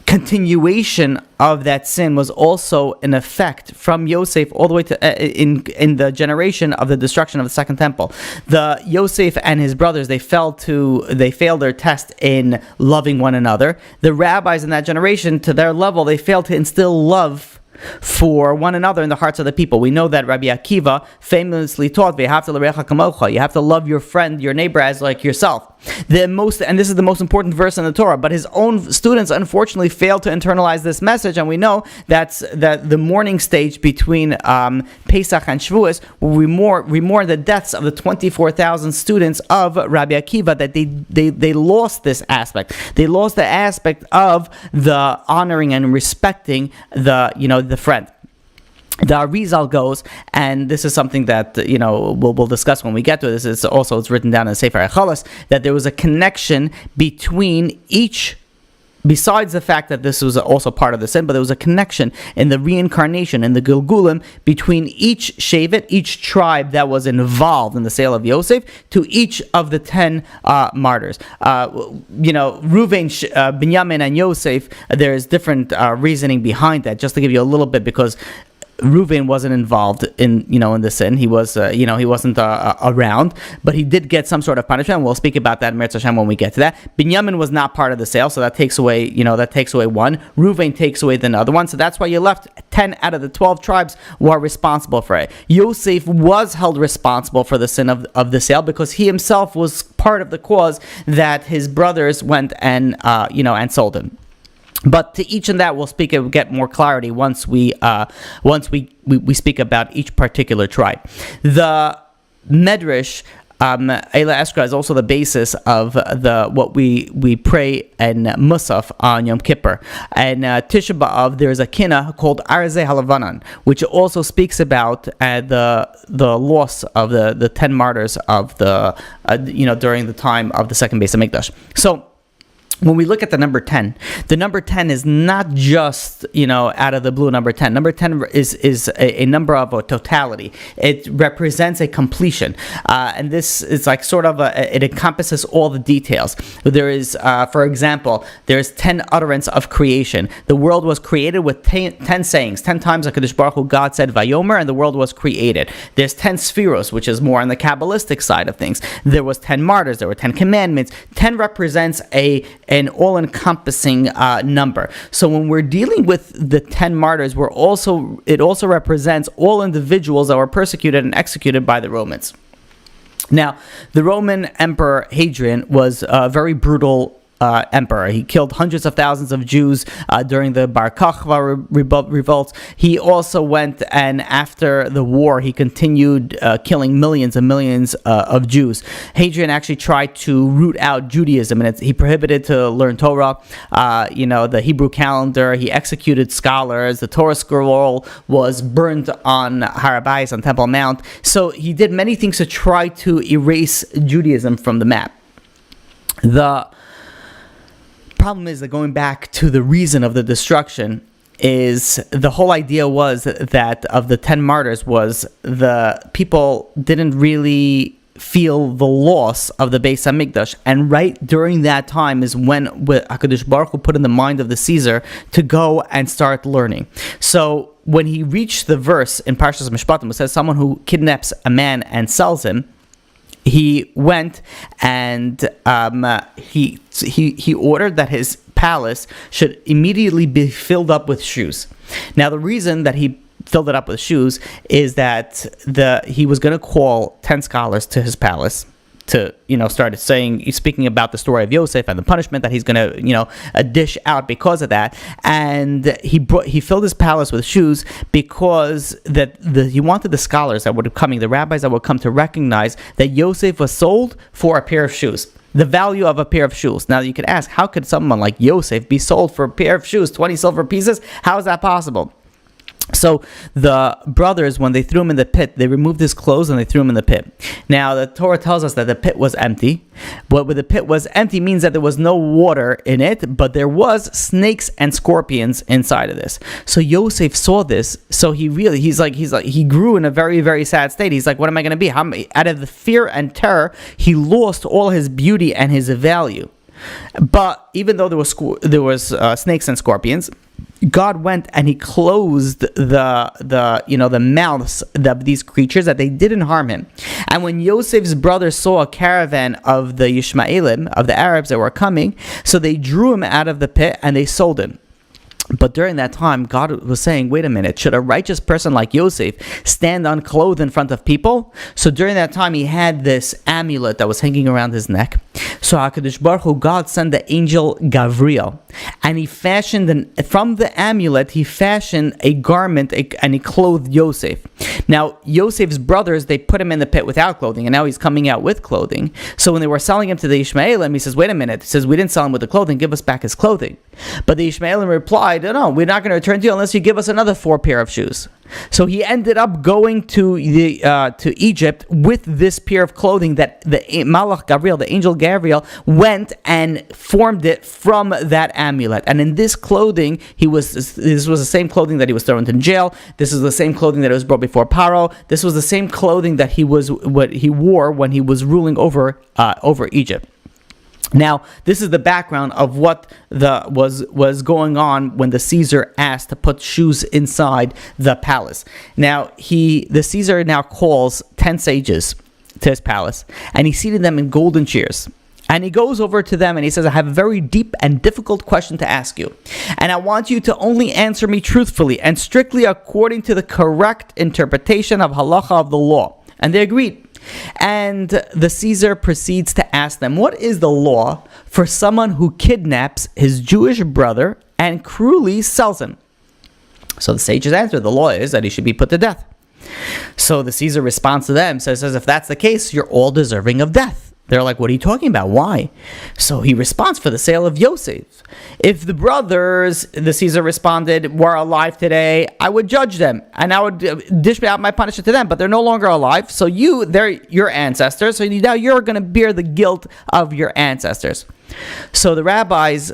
continuation of that sin was also in effect from Yosef all the way to in the generation of the destruction of the second temple. The Yosef and his brothers, they failed their test in loving one another. The rabbis in that generation, to their level, they failed to instill love for one another in the hearts of the people. We know that Rabbi Akiva famously taught, you have to love your friend, your neighbor, as like yourself. And this is the most important verse in the Torah, but his own students unfortunately failed to internalize this message, and we know that the mourning stage between Pesach and Shavuos, we mourn the deaths of the 24,000 students of Rabbi Akiva, that they lost this aspect. They lost the aspect of the honoring and respecting the friend. The Arizal goes, and this is something that we'll discuss when we get to this. It's written down in Sefer Echalos, that there was a connection between each. Besides the fact that this was also part of the sin, but there was a connection in the reincarnation, in the Gilgulim, between each Shevet, each tribe that was involved in the sale of Yosef, to each of the 10 martyrs. Reuven, Binyamin, and Yosef, there's different reasoning behind that, just to give you a little bit, because Reuven wasn't involved in the sin. He was, he wasn't around, but he did get some sort of punishment. And we'll speak about that in Meretz Hashem when we get to that. Binyamin was not part of the sale, so that takes away one. Reuven takes away the other one, so that's why you left 10 out of the 12 tribes were responsible for it. Yosef was held responsible for the sin of the sale, because he himself was part of the cause that his brothers went and sold him. But to each and that, we'll get more clarity once we speak about each particular tribe. The Medrash, Eila Eskra, is also the basis of what we pray in Musaf on Yom Kippur. And Tisha B'Av, there's a kinah called Arzeh Halavanan, which also speaks about the loss of the 10 martyrs of during the time of the second Beis Hamikdash. So, when we look at the number 10 is not just, out of the blue number 10. Number 10 is a number of a totality. It represents a completion. And this is like it encompasses all the details. There is, for example, there's 10 utterance of creation. The world was created with 10 sayings. 10 times HaKadosh Baruch Hu, God said, Vayomer, and the world was created. There's 10 spheros, which is more on the Kabbalistic side of things. There was 10 martyrs. There were 10 commandments. 10 represents a an all-encompassing number. So when we're dealing with the 10 martyrs, it also represents all individuals that were persecuted and executed by the Romans. Now, the Roman Emperor Hadrian was a very brutal emperor. He killed hundreds of thousands of Jews during the Bar Kokhba revolt. He also went, and after the war, he continued killing millions and millions of Jews. Hadrian actually tried to root out Judaism, and he prohibited to learn Torah, the Hebrew calendar. He executed scholars. The Torah scroll was burned on Har HaBayis, on Temple Mount. So he did many things to try to erase Judaism from the map. The problem is that, going back to the reason of the destruction, is the whole idea was that of the 10 martyrs was the people didn't really feel the loss of the Beis Hamikdash, and right during that time is when HaKadosh Baruch Hu put in the mind of the Caesar to go and start learning. So when he reached the verse in Parshas Mishpatim, it says someone who kidnaps a man and sells him, he went and he ordered that his palace should immediately be filled up with shoes. Now, the reason that he filled it up with shoes is that he was going to call 10 scholars to his palace to, start speaking about the story of Yosef and the punishment that he's going to, dish out because of that. And he filled his palace with shoes because he wanted the scholars that were coming, the rabbis that would come, to recognize that Yosef was sold for a pair of shoes. The value of a pair of shoes. Now, you could ask, how could someone like Yosef be sold for a pair of shoes, 20 silver pieces? How is that possible? So the brothers, when they threw him in the pit, they removed his clothes and they threw him in the pit. Now, the Torah tells us that the pit was empty. But when the pit was empty means that there was no water in it, but there was snakes and scorpions inside of this. So Yosef saw this, so he grew in a very, very sad state. He's like, what am I going to be? Out of the fear and terror, he lost all his beauty and his value. But even though there was snakes and scorpions, God went and he closed the mouths of these creatures, that they didn't harm him. And when Yosef's brothers saw a caravan of the Yishmaelim, of the Arabs that were coming, so they drew him out of the pit and they sold him. But during that time, God was saying, wait a minute, should a righteous person like Yosef stand unclothed in front of people? So during that time, he had this amulet that was hanging around his neck. So HaKadosh Baruch Hu, God sent the angel Gabriel, and he fashioned, from the amulet, he fashioned a garment, and he clothed Yosef. Now, Yosef's brothers, they put him in the pit without clothing, and now he's coming out with clothing. So when they were selling him to the Ishmaelim, he says, wait a minute, he says, we didn't sell him with the clothing, give us back his clothing. But the Ishmaelim replied, no, we're not going to return to you unless you give us another 4 pair of shoes. So he ended up going to Egypt with this pair of clothing that the Malach Gabriel, the angel Gabriel, went and formed it from that amulet. And in this clothing, this was the same clothing that he was thrown into jail. This is the same clothing that was brought before Paro. This was the same clothing that he wore when he was ruling over Egypt. Now, this is the background of what was going on when the Caesar asked to put shoes inside the palace. Now, the Caesar now calls 10 sages to his palace, and he seated them in golden chairs. And he goes over to them and he says, I have a very deep and difficult question to ask you. And I want you to only answer me truthfully and strictly according to the correct interpretation of halacha of the law. And they agreed. And the Caesar proceeds to ask them, what is the law for someone who kidnaps his Jewish brother and cruelly sells him? So the sages answered, the law is that he should be put to death. So the Caesar responds to them, says, if that's the case, you're all deserving of death. They're like, what are you talking about? Why? So he responds, for the sale of Yosef. If the brothers, the Caesar responded, were alive today, I would judge them, and I would dish out my punishment to them, but they're no longer alive, so they're your ancestors, so now you're going to bear the guilt of your ancestors. So the rabbis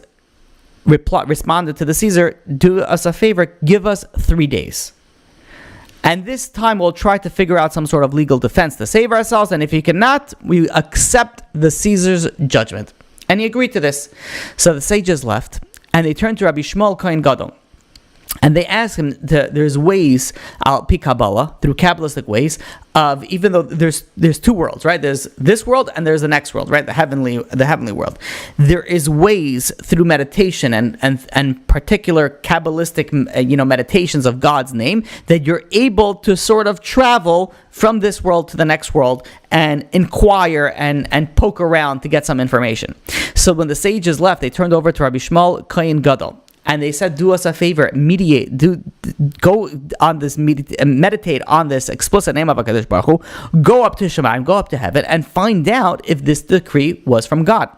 responded to the Caesar, do us a favor, give us 3 days. And this time we'll try to figure out some sort of legal defense to save ourselves. And if you cannot, we accept the Caesar's judgment. And he agreed to this. So the sages left, and they turned to Rabbi Shmuel Kohen Gadol. And they ask him, there's ways, pi Kabbalah, through Kabbalistic ways, of, even though there's two worlds, right? There's this world and there's the next world, right? The heavenly world. There is ways through meditation and particular Kabbalistic, meditations of God's name, that you're able to sort of travel from this world to the next world and inquire and poke around to get some information. So when the sages left, they turned over to Rabbi Shmuel Kohen Gadol. And they said, do us a favor, go on this, meditate on this explicit name of HaKadosh Baruch Hu, go up to Shemayim, go up to heaven, and find out if this decree was from God.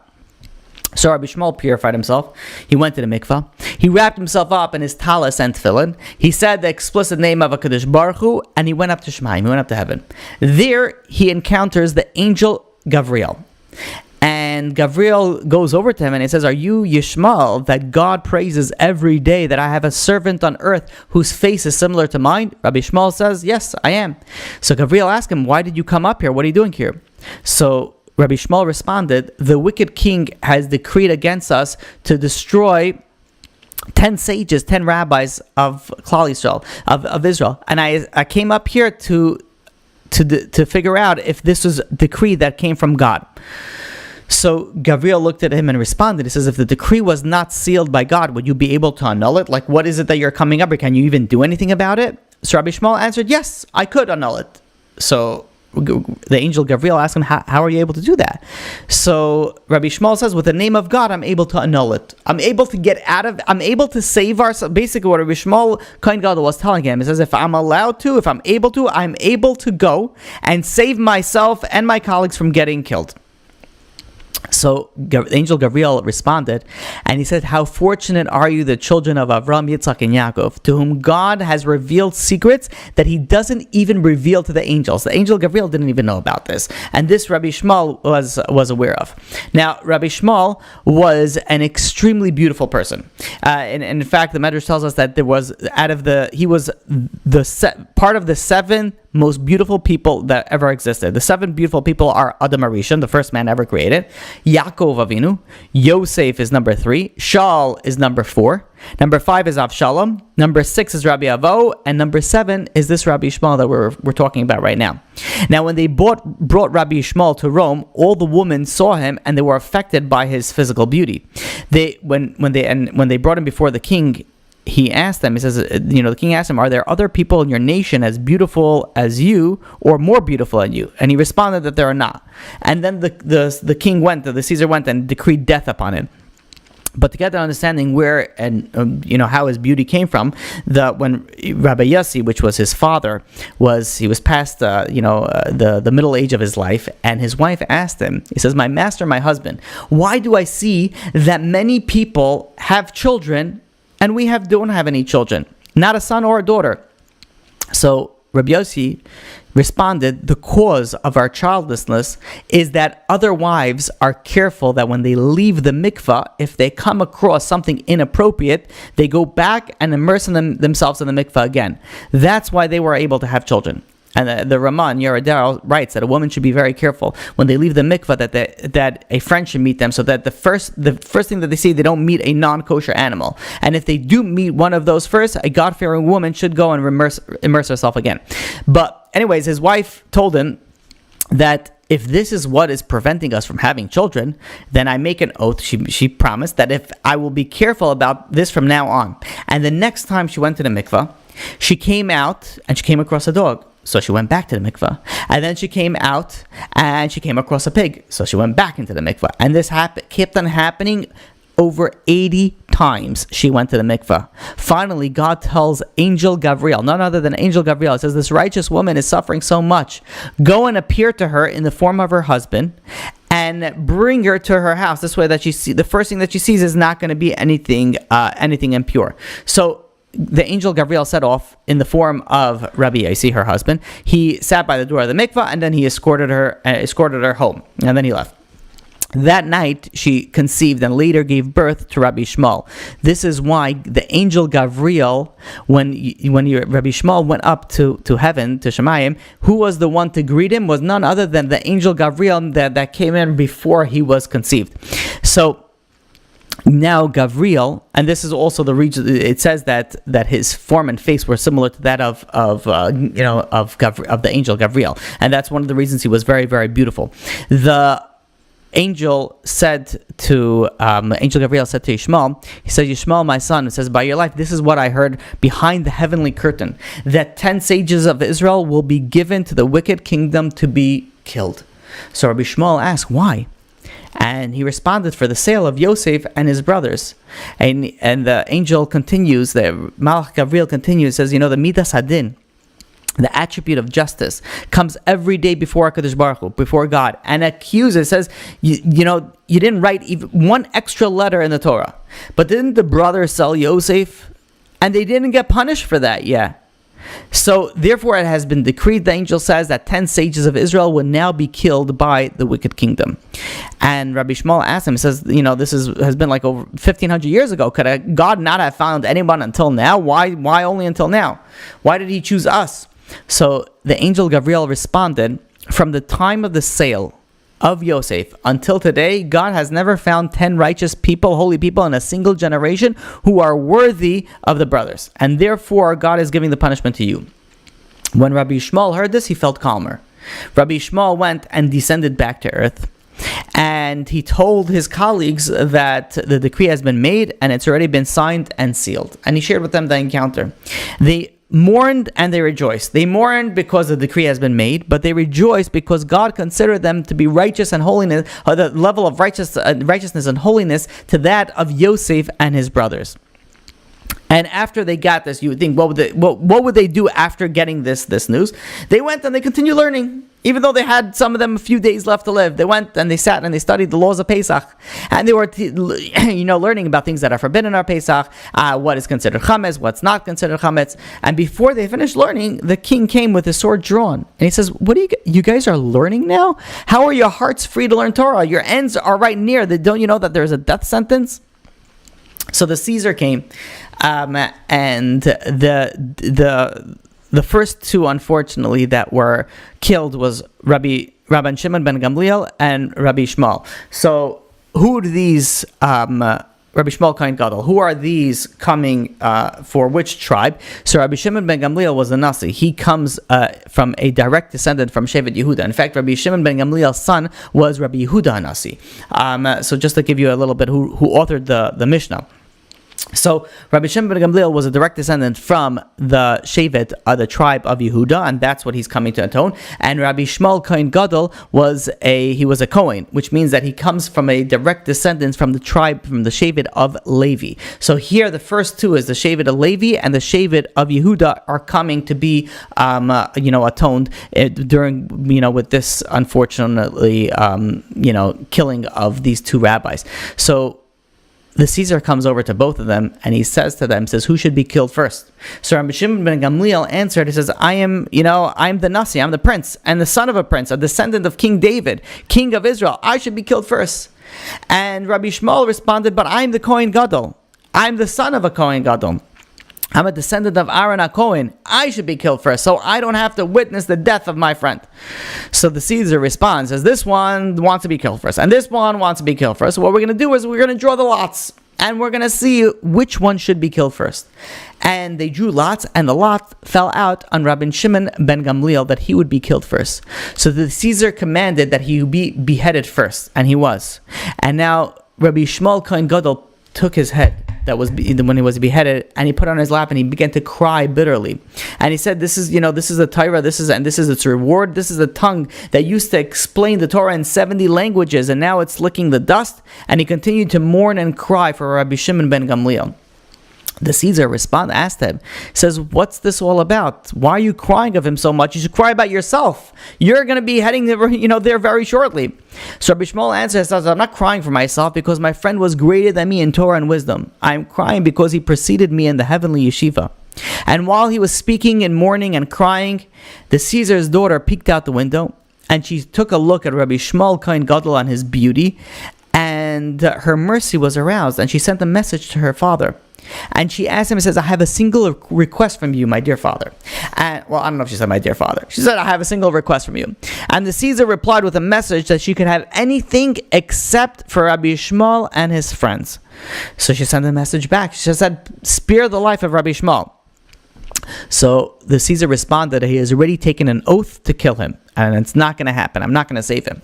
So Rabbi Shmuel purified himself. He went to the mikvah. He wrapped himself up in his talis and tefillin. He said the explicit name of HaKadosh Baruch Hu, and he went up to Shemayim, he went up to heaven. There, he encounters the angel Gabriel. And Gabriel goes over to him and he says, are you Yishmael, that God praises every day, that I have a servant on earth whose face is similar to mine? Rabbi Shmuel says, yes, I am. So Gabriel asked him, why did you come up here? What are you doing here? So Rabbi Shmuel responded, the wicked king has decreed against us to destroy 10 sages, 10 rabbis of Klal Yisrael, of Israel. And I came up here to figure out if this was a decree that came from God. So Gabriel looked at him and responded. He says, if the decree was not sealed by God, would you be able to annul it? Like, what is it that you're coming up with? Can you even do anything about it? So Rabbi Shmuel answered, yes, I could annul it. So the angel Gabriel asked him, how are you able to do that? So Rabbi Shmuel says, with the name of God, I'm able to annul it. I'm able to save ourselves. Basically what Rabbi Shmuel Kohen Gadol was telling him, he says, if I'm able to go and save myself and my colleagues from getting killed. So the angel Gabriel responded, and he said, how fortunate are you, the children of Avram, Yitzchak, and Yaakov, to whom God has revealed secrets that he doesn't even reveal to the angels. The angel Gabriel didn't even know about this. And this Rabbi Shmuel was aware of. Now, Rabbi Shmuel was an extremely beautiful person. And in fact, the Medrash tells us that he was part of the 7 most beautiful people that ever existed. The 7 beautiful people are Adam Arishon, the first man ever created. Yaakov Avinu. Yosef is number 3. Shaul is number 4. Number 5 is Avshalom. Number 6 is Rabbi Avo. And number 7 is this Rabbi Shmuel that we're talking about right now. Now, when they brought Rabbi Shmuel to Rome, all the women saw him and they were affected by his physical beauty. When they brought him before the king, he asked them, he says, the king asked him, are there other people in your nation as beautiful as you or more beautiful than you? And he responded that there are not. And then the king the Caesar went and decreed death upon him. But to get the understanding where and how his beauty came from, when Rabbi Yossi, which was his father, he was past the middle age of his life, and his wife asked him, he says, my master, my husband, why do I see that many people have children and we don't have any children, not a son or a daughter? So Rabbi Yossi responded, the cause of our childlessness is that other wives are careful that when they leave the mikvah, if they come across something inappropriate, they go back and immerse themselves in the mikvah again. That's why they were able to have children. And the Raman Yeridel writes that a woman should be very careful when they leave the mikvah that a friend should meet them, so that the first thing that they see, they don't meet a non-kosher animal. And if they do meet one of those first, a God-fearing woman should go and immerse herself again. But anyways, his wife told him that if this is what is preventing us from having children, then I make an oath. She promised that if I will be careful about this from now on. And the next time she went to the mikvah, she came out and she came across a dog. So she went back to the mikvah. And then she came out and she came across a pig. So she went back into the mikvah. And this kept on happening over 80 times she went to the mikvah. Finally, God tells Angel Gabriel, none other than Angel Gabriel, it says, this righteous woman is suffering so much. Go and appear to her in the form of her husband and bring her to her house. This way that the first thing that she sees is not going to be anything impure. So the angel Gabriel set off in the form of Rabbi Yossi, her husband. He sat by the door of the mikvah, and then he escorted her home, and then he left. That night, she conceived and later gave birth to Rabbi Shmuel. This is why the angel Gabriel, when Rabbi Shmuel went up to heaven, to Shemayim, who was the one to greet him was none other than the angel Gabriel that came in before he was conceived. So Now Gavriel, and this is also the region. It says that his form and face were similar to that of the angel Gavriel, and that's one of the reasons he was very, very beautiful. The angel Gabriel said to Yishmael, he said, Yishmael, my son, it says, by your life, this is what I heard behind the heavenly curtain, that 10 sages of Israel will be given to the wicked kingdom to be killed. So Rabbi Shmuel asked, why? And he responded, for the sale of Yosef and his brothers. And the angel continues, the Malach Gabriel continues, says, the Midas Hadin, the attribute of justice, comes every day before HaKadosh Baruch Hu, before God, and accuses, says, you didn't write even one extra letter in the Torah. But didn't the brothers sell Yosef? And they didn't get punished for that yet. So therefore it has been decreed, the angel says, that 10 sages of Israel will now be killed by the wicked kingdom. And Rabbi Shmuel asked him, he says, this has been like over 1,500 years ago. Could God not have found anyone until now? Why only until now? Why did he choose us? So the angel Gabriel responded, from the time of the sale of Yosef until today, God has never found 10 righteous people, holy people in a single generation who are worthy of the brothers. And therefore, God is giving the punishment to you. When Rabbi Shmuel heard this, he felt calmer. Rabbi Shmuel went and descended back to earth. And he told his colleagues that the decree has been made and it's already been signed and sealed. And he shared with them the encounter. They mourned and they rejoiced. They mourned because the decree has been made, but they rejoiced because God considered them to be righteous and holiness, or the level of righteousness and holiness to that of Yosef and his brothers. And after they got this, you would think, what would they do after getting this news? They went and they continued learning. Even though they had some of them a few days left to live, they went and they sat and they studied the laws of Pesach. And they were, learning about things that are forbidden in Pesach, what is considered chametz, what's not considered chametz. And before they finished learning, the king came with his sword drawn. And he says, what do you guys are learning now? How are your hearts free to learn Torah? Your ends are right near. Don't you know that there's a death sentence? So the Caesar came, and the first two, unfortunately, that were killed was Rabbi Shimon ben Gamliel and Rabbi Shmuel. So who do these, Rabbi Shmuel Kohen Gadol, who are these coming for which tribe? So Rabbi Shimon ben Gamliel was a Nasi. He comes from a direct descendant from Shevet Yehuda. In fact, Rabbi Shimon ben Gamliel's son was Rabbi Yehuda Nasi. So just to give you a little bit who authored the Mishnah. So Rabbi Shimon ben Gamliel was a direct descendant from the Shevet, the tribe of Yehuda, and that's what he's coming to atone. And Rabbi Shmuel Kohen Gadol was a Kohen, which means that he comes from a direct descendant from the tribe, from the Shevet of Levi. So here the first two is the Shevet of Levi and the Shevet of Yehuda are coming to be atoned during with this unfortunately killing of these two rabbis. So the Caesar comes over to both of them and he says to them, who should be killed first? So Rabbi Shimon ben Gamliel answered, he says, I am the Nasi, I'm the prince and the son of a prince, a descendant of King David, king of Israel. I should be killed first. And Rabbi Shmuel responded, but I'm the Kohen Gadol. I'm the son of a Kohen Gadol. I'm a descendant of Aaron HaKohen. I should be killed first, so I don't have to witness the death of my friend. So the Caesar responds, says, this one wants to be killed first, and this one wants to be killed first. So what we're going to do is we're going to draw the lots, and we're going to see which one should be killed first. And they drew lots, and the lot fell out on Rabbi Shimon ben Gamliel that he would be killed first. So the Caesar commanded that he be beheaded first, and he was. And now Rabbi Shmuel Kohen Gadol took his head that was when he was beheaded, and he put it on his lap and he began to cry bitterly. And he said, this is the Torah, this is its reward, this is the tongue that used to explain the Torah in 70 languages, and now it's licking the dust. And he continued to mourn and cry for Rabbi Shimon ben Gamliel. The Caesar asked him, says, what's this all about? Why are you crying of him so much? You should cry about yourself. You're going to be heading there very shortly. So Rabbi Shmuel answers, I'm not crying for myself because my friend was greater than me in Torah and wisdom. I'm crying because he preceded me in the heavenly yeshiva. And while he was speaking and mourning and crying, the Caesar's daughter peeked out the window and she took a look at Rabbi Shmuel Kohen Gadol and his beauty, and her mercy was aroused, and she sent a message to her father. And she asked him and says, I have a single request from you, my dear father. And, well, I don't know if she said my dear father. She said, I have a single request from you. And the Caesar replied with a message that she could have anything except for Rabbi Shmuel and his friends. So she sent a message back. She said, spare the life of Rabbi Shmuel. So the Caesar responded that he has already taken an oath to kill him, and it's not going to happen. I'm not going to save him.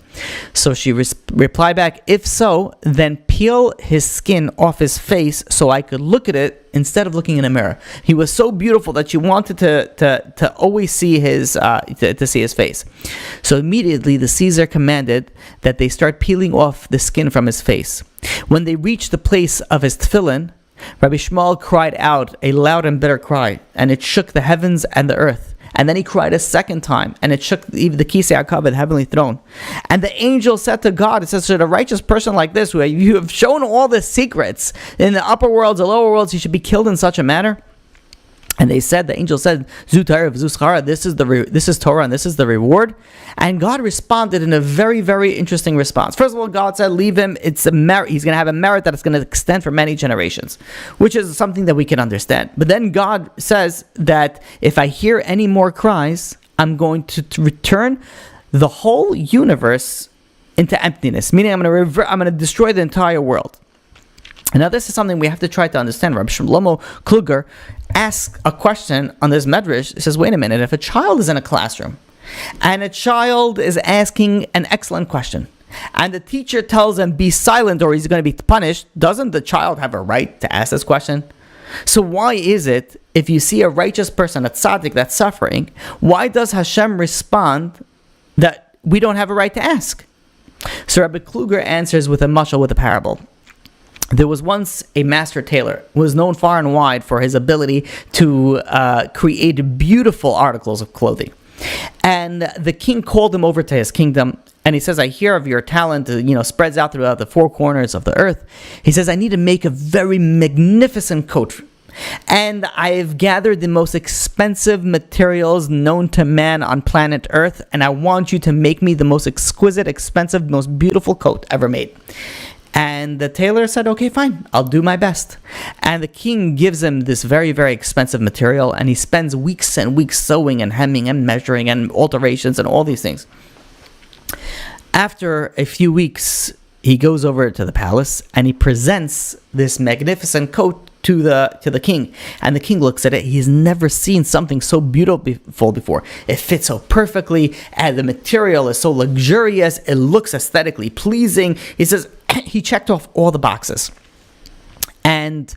So she replied back, if so, then peel his skin off his face so I could look at it instead of looking in a mirror. He was so beautiful that she wanted to always see his to see his face. So immediately the Caesar commanded that they start peeling off the skin from his face. When they reached the place of his tefillin, Rabbi Shmuel cried out a loud and bitter cry, and it shook the heavens and the earth. And then he cried a second time, and it shook even the Kisei HaKavod, the heavenly throne. And the angel said to God, it says, should a righteous person like this, who you have shown all the secrets in the upper worlds, the lower worlds, he should be killed in such a manner? And they said, the angel said, Zu Torah v'zu schara, this is Torah and this is the reward. And God responded in a very, very interesting response. First of all, God said, leave him. It's a merit. He's going to have a merit that is going to extend for many generations, which is something that we can understand. But then God says that if I hear any more cries, I'm going to return the whole universe into emptiness, meaning I'm going to destroy the entire world. Now, this is something we have to try to understand. Rabbi Shlomo Kluger asks a question on this medrash. He says, wait a minute, if a child is in a classroom and a child is asking an excellent question and the teacher tells him, be silent or he's going to be punished, doesn't the child have a right to ask this question? So why is it, if you see a righteous person, a tzaddik that's suffering, why does Hashem respond that we don't have a right to ask? So Rabbi Kluger answers with a mashal, with a parable. There was once a master tailor who was known far and wide for his ability to create beautiful articles of clothing. And the king called him over to his kingdom, and he says, I hear of your talent, spreads out throughout the four corners of the earth. He says, I need to make a very magnificent coat. And I've gathered the most expensive materials known to man on planet Earth, and I want you to make me the most exquisite, expensive, most beautiful coat ever made. And the tailor said, okay, fine, I'll do my best. And the king gives him this very, very expensive material, and he spends weeks and weeks sewing and hemming and measuring and alterations and all these things. After a few weeks, he goes over to the palace and he presents this magnificent coat to the king, and the king looks at it. He's never seen something so beautiful before. It fits so perfectly, and the material is so luxurious. It looks aesthetically pleasing. He says he checked off all the boxes, and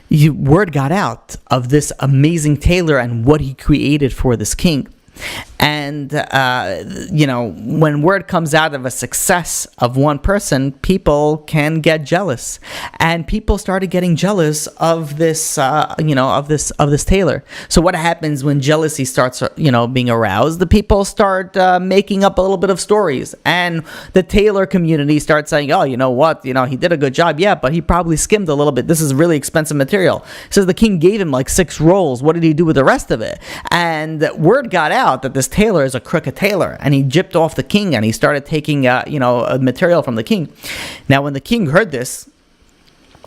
word got out of this amazing tailor and what he created for this king. And, when word comes out of a success of one person, people can get jealous. And people started getting jealous of this, of this tailor. So what happens when jealousy starts, being aroused? The people start making up a little bit of stories. And the tailor community starts saying, oh, you know what? He did a good job. Yeah, but he probably skimmed a little bit. This is really expensive material. He says the king gave him like 6 rolls. What did he do with the rest of it? And word got out that this tailor is a crooked tailor, and he gypped off the king, and he started taking material from the king. Now when the king heard this,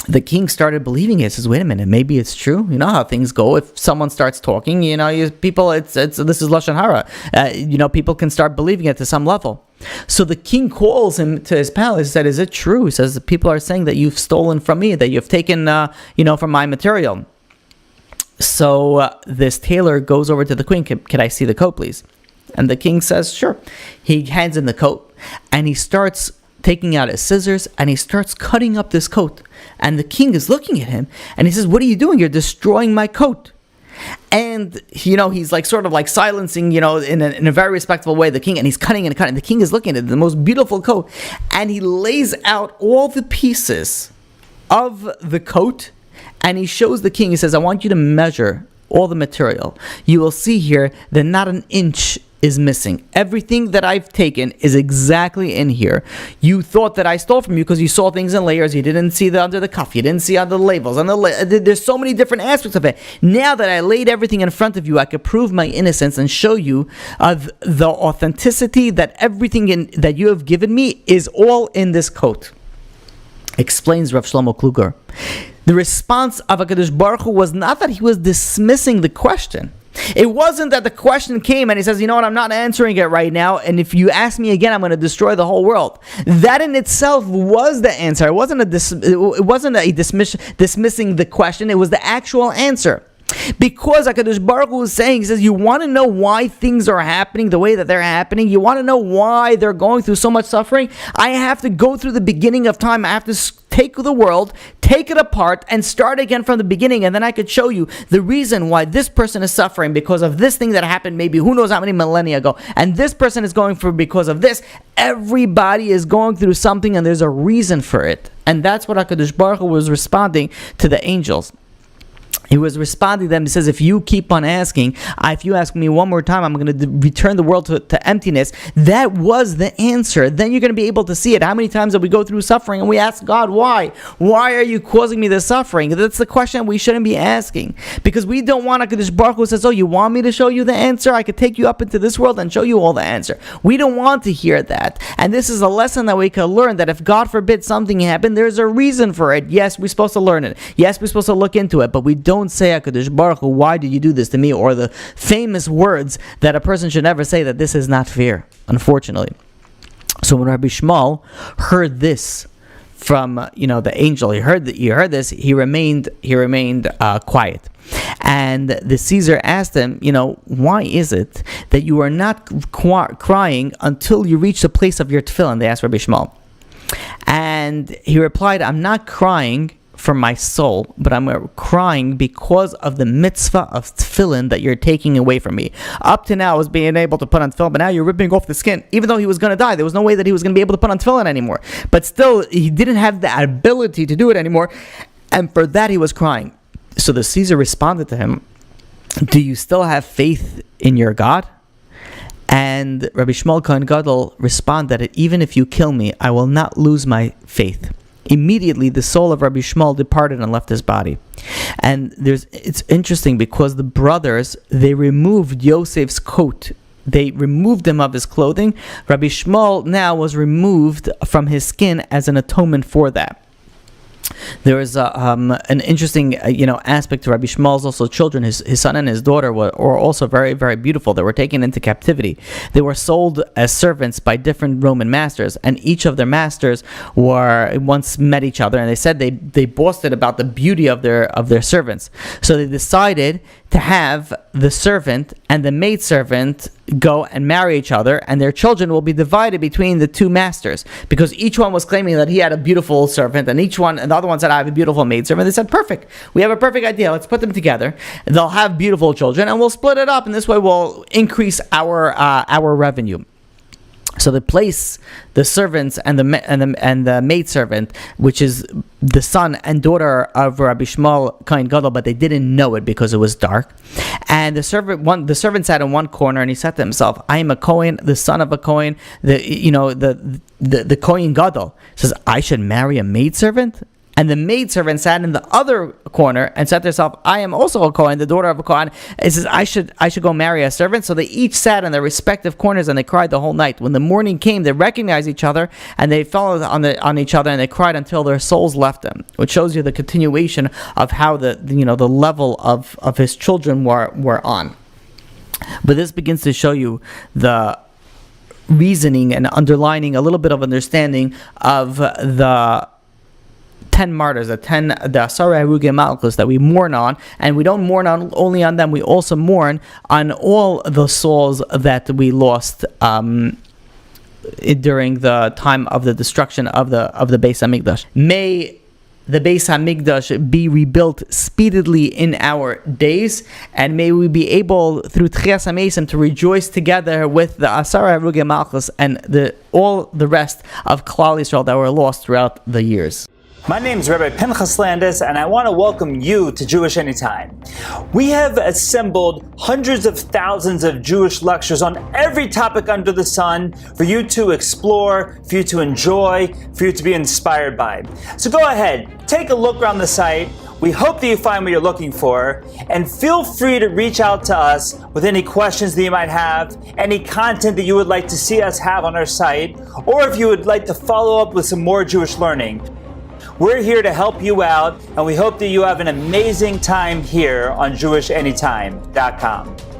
the king started believing it. He says, wait a minute, maybe it's true. You know how things go. If someone starts talking, people, this is Lashon Hara. People can start believing it to some level. So the king calls him to his palace. He said, is it true? He says, people are saying that you've stolen from me, that you've taken, from my material. So this tailor goes over to the queen. Can I see the coat, please? And the king says, sure. He hands in the coat, and he starts taking out his scissors, and he starts cutting up this coat. And the king is looking at him, and he says, what are you doing? You're destroying my coat. And, he's sort of silencing, in a very respectful way, the king, and he's cutting and cutting. The king is looking at the most beautiful coat, and he lays out all the pieces of the coat. And he shows the king, he says, I want you to measure all the material. You will see here that not an inch is missing. Everything that I've taken is exactly in here. You thought that I stole from you because you saw things in layers. You didn't see under the cuff. You didn't see under the labels. There's so many different aspects of it. Now that I laid everything in front of you, I could prove my innocence and show you the authenticity that everything that you have given me is all in this coat. Explains Rav Shlomo Kluger. The response of HaKadosh Baruch Hu was not that he was dismissing the question. It wasn't that the question came and he says, you know what, I'm not answering it right now, and if you ask me again, I'm going to destroy the whole world. That in itself was the answer. It wasn't dismissing the question. It was the actual answer. Because HaKadosh Baruch Hu is saying, he says, you want to know why things are happening the way that they're happening? You want to know why they're going through so much suffering? I have to go through the beginning of time. I have to take the world, take it apart, and start again from the beginning. And then I could show you the reason why this person is suffering because of this thing that happened maybe who knows how many millennia ago. And this person is going through because of this. Everybody is going through something and there's a reason for it. And that's what HaKadosh Baruch Hu was responding to the angels. He was responding to them. He says, if you keep on asking, if you ask me one more time, I'm going to return the world to emptiness. That was the answer. Then you're going to be able to see it. How many times did we go through suffering and we ask God, why? Why are you causing me this suffering? That's the question we shouldn't be asking. Because we don't want HaKadosh Baruch Hu says, oh, you want me to show you the answer? I could take you up into this world and show you all the answer. We don't want to hear that. And this is a lesson that we can learn, that if God forbid something happened, there's a reason for it. Yes, we're supposed to learn it. Yes, we're supposed to look into it. But we don't say, HaKadosh Baruch Hu, why did you do this to me? Or the famous words that a person should never say, that this is not fair, unfortunately. So when Rabbi Shmuel heard this from the angel, he heard this, he remained quiet. And the Caesar asked him, why is it that you are not crying until you reach the place of your tefillin? They asked Rabbi Shmuel. And he replied, I'm not crying for my soul, but I'm crying because of the mitzvah of tefillin that you're taking away from me. Up to now, I was being able to put on tefillin, but now you're ripping off the skin. Even though he was going to die, there was no way that he was going to be able to put on tefillin anymore. But still, he didn't have the ability to do it anymore, and for that he was crying. So the Caesar responded to him, do you still have faith in your God? And Rabbi Shmuel Kohen Gadol responded that even if you kill me, I will not lose my faith. Immediately, the soul of Rabbi Shmuel departed and left his body. And it's interesting because the brothers, they removed Yosef's coat. They removed him of his clothing. Rabbi Shmuel now was removed from his skin as an atonement for that. There is an interesting aspect to Rabbi Shmuel's also children. His son and his daughter were also very, very beautiful. They were taken into captivity. They were sold as servants by different Roman masters, and each of their masters once met each other, and they said they boasted about the beauty of their servants. So they decided to have the servant and the maidservant go and marry each other, and their children will be divided between the two masters, because each one was claiming that he had a beautiful servant, and the other one said, I have a beautiful maidservant. They said, perfect, we have a perfect idea, let's put them together. They'll have beautiful children, and we'll split it up, and this way we'll increase our revenue. So they place the servants and the maidservant, which is the son and daughter of Rabbi Shmuel Kohen Gadol, but they didn't know it because it was dark. And the servant sat in one corner, and he said to himself, I am a Kohen, the son of a Kohen, the Kohen Gadol. He says, I should marry a maidservant? And the maidservant sat in the other corner and said to herself, I am also a Kohen, the daughter of a Kohen. It says, I should go marry a servant. So they each sat in their respective corners and they cried the whole night. When the morning came, they recognized each other and they fell on each other and they cried until their souls left them, which shows you the continuation of how the level of his children were on. But this begins to show you the reasoning and underlining a little bit of understanding of the 10 martyrs, the Asara Harugei Malchus that we mourn on, and we don't mourn only on them, we also mourn on all the souls that we lost during the time of the destruction of the Beis Hamikdash. May the Beis Hamikdash be rebuilt speedily in our days, and may we be able, through Tchias HaMesim, to rejoice together with the Asara Harugei Malchus and all the rest of Klal Yisrael that were lost throughout the years. My name is Rabbi Pinchas Landis, and I want to welcome you to Jewish Anytime. We have assembled hundreds of thousands of Jewish lectures on every topic under the sun for you to explore, for you to enjoy, for you to be inspired by. So go ahead, take a look around the site. We hope that you find what you're looking for, and feel free to reach out to us with any questions that you might have, any content that you would like to see us have on our site, or if you would like to follow up with some more Jewish learning. We're here to help you out, and we hope that you have an amazing time here on JewishAnytime.com.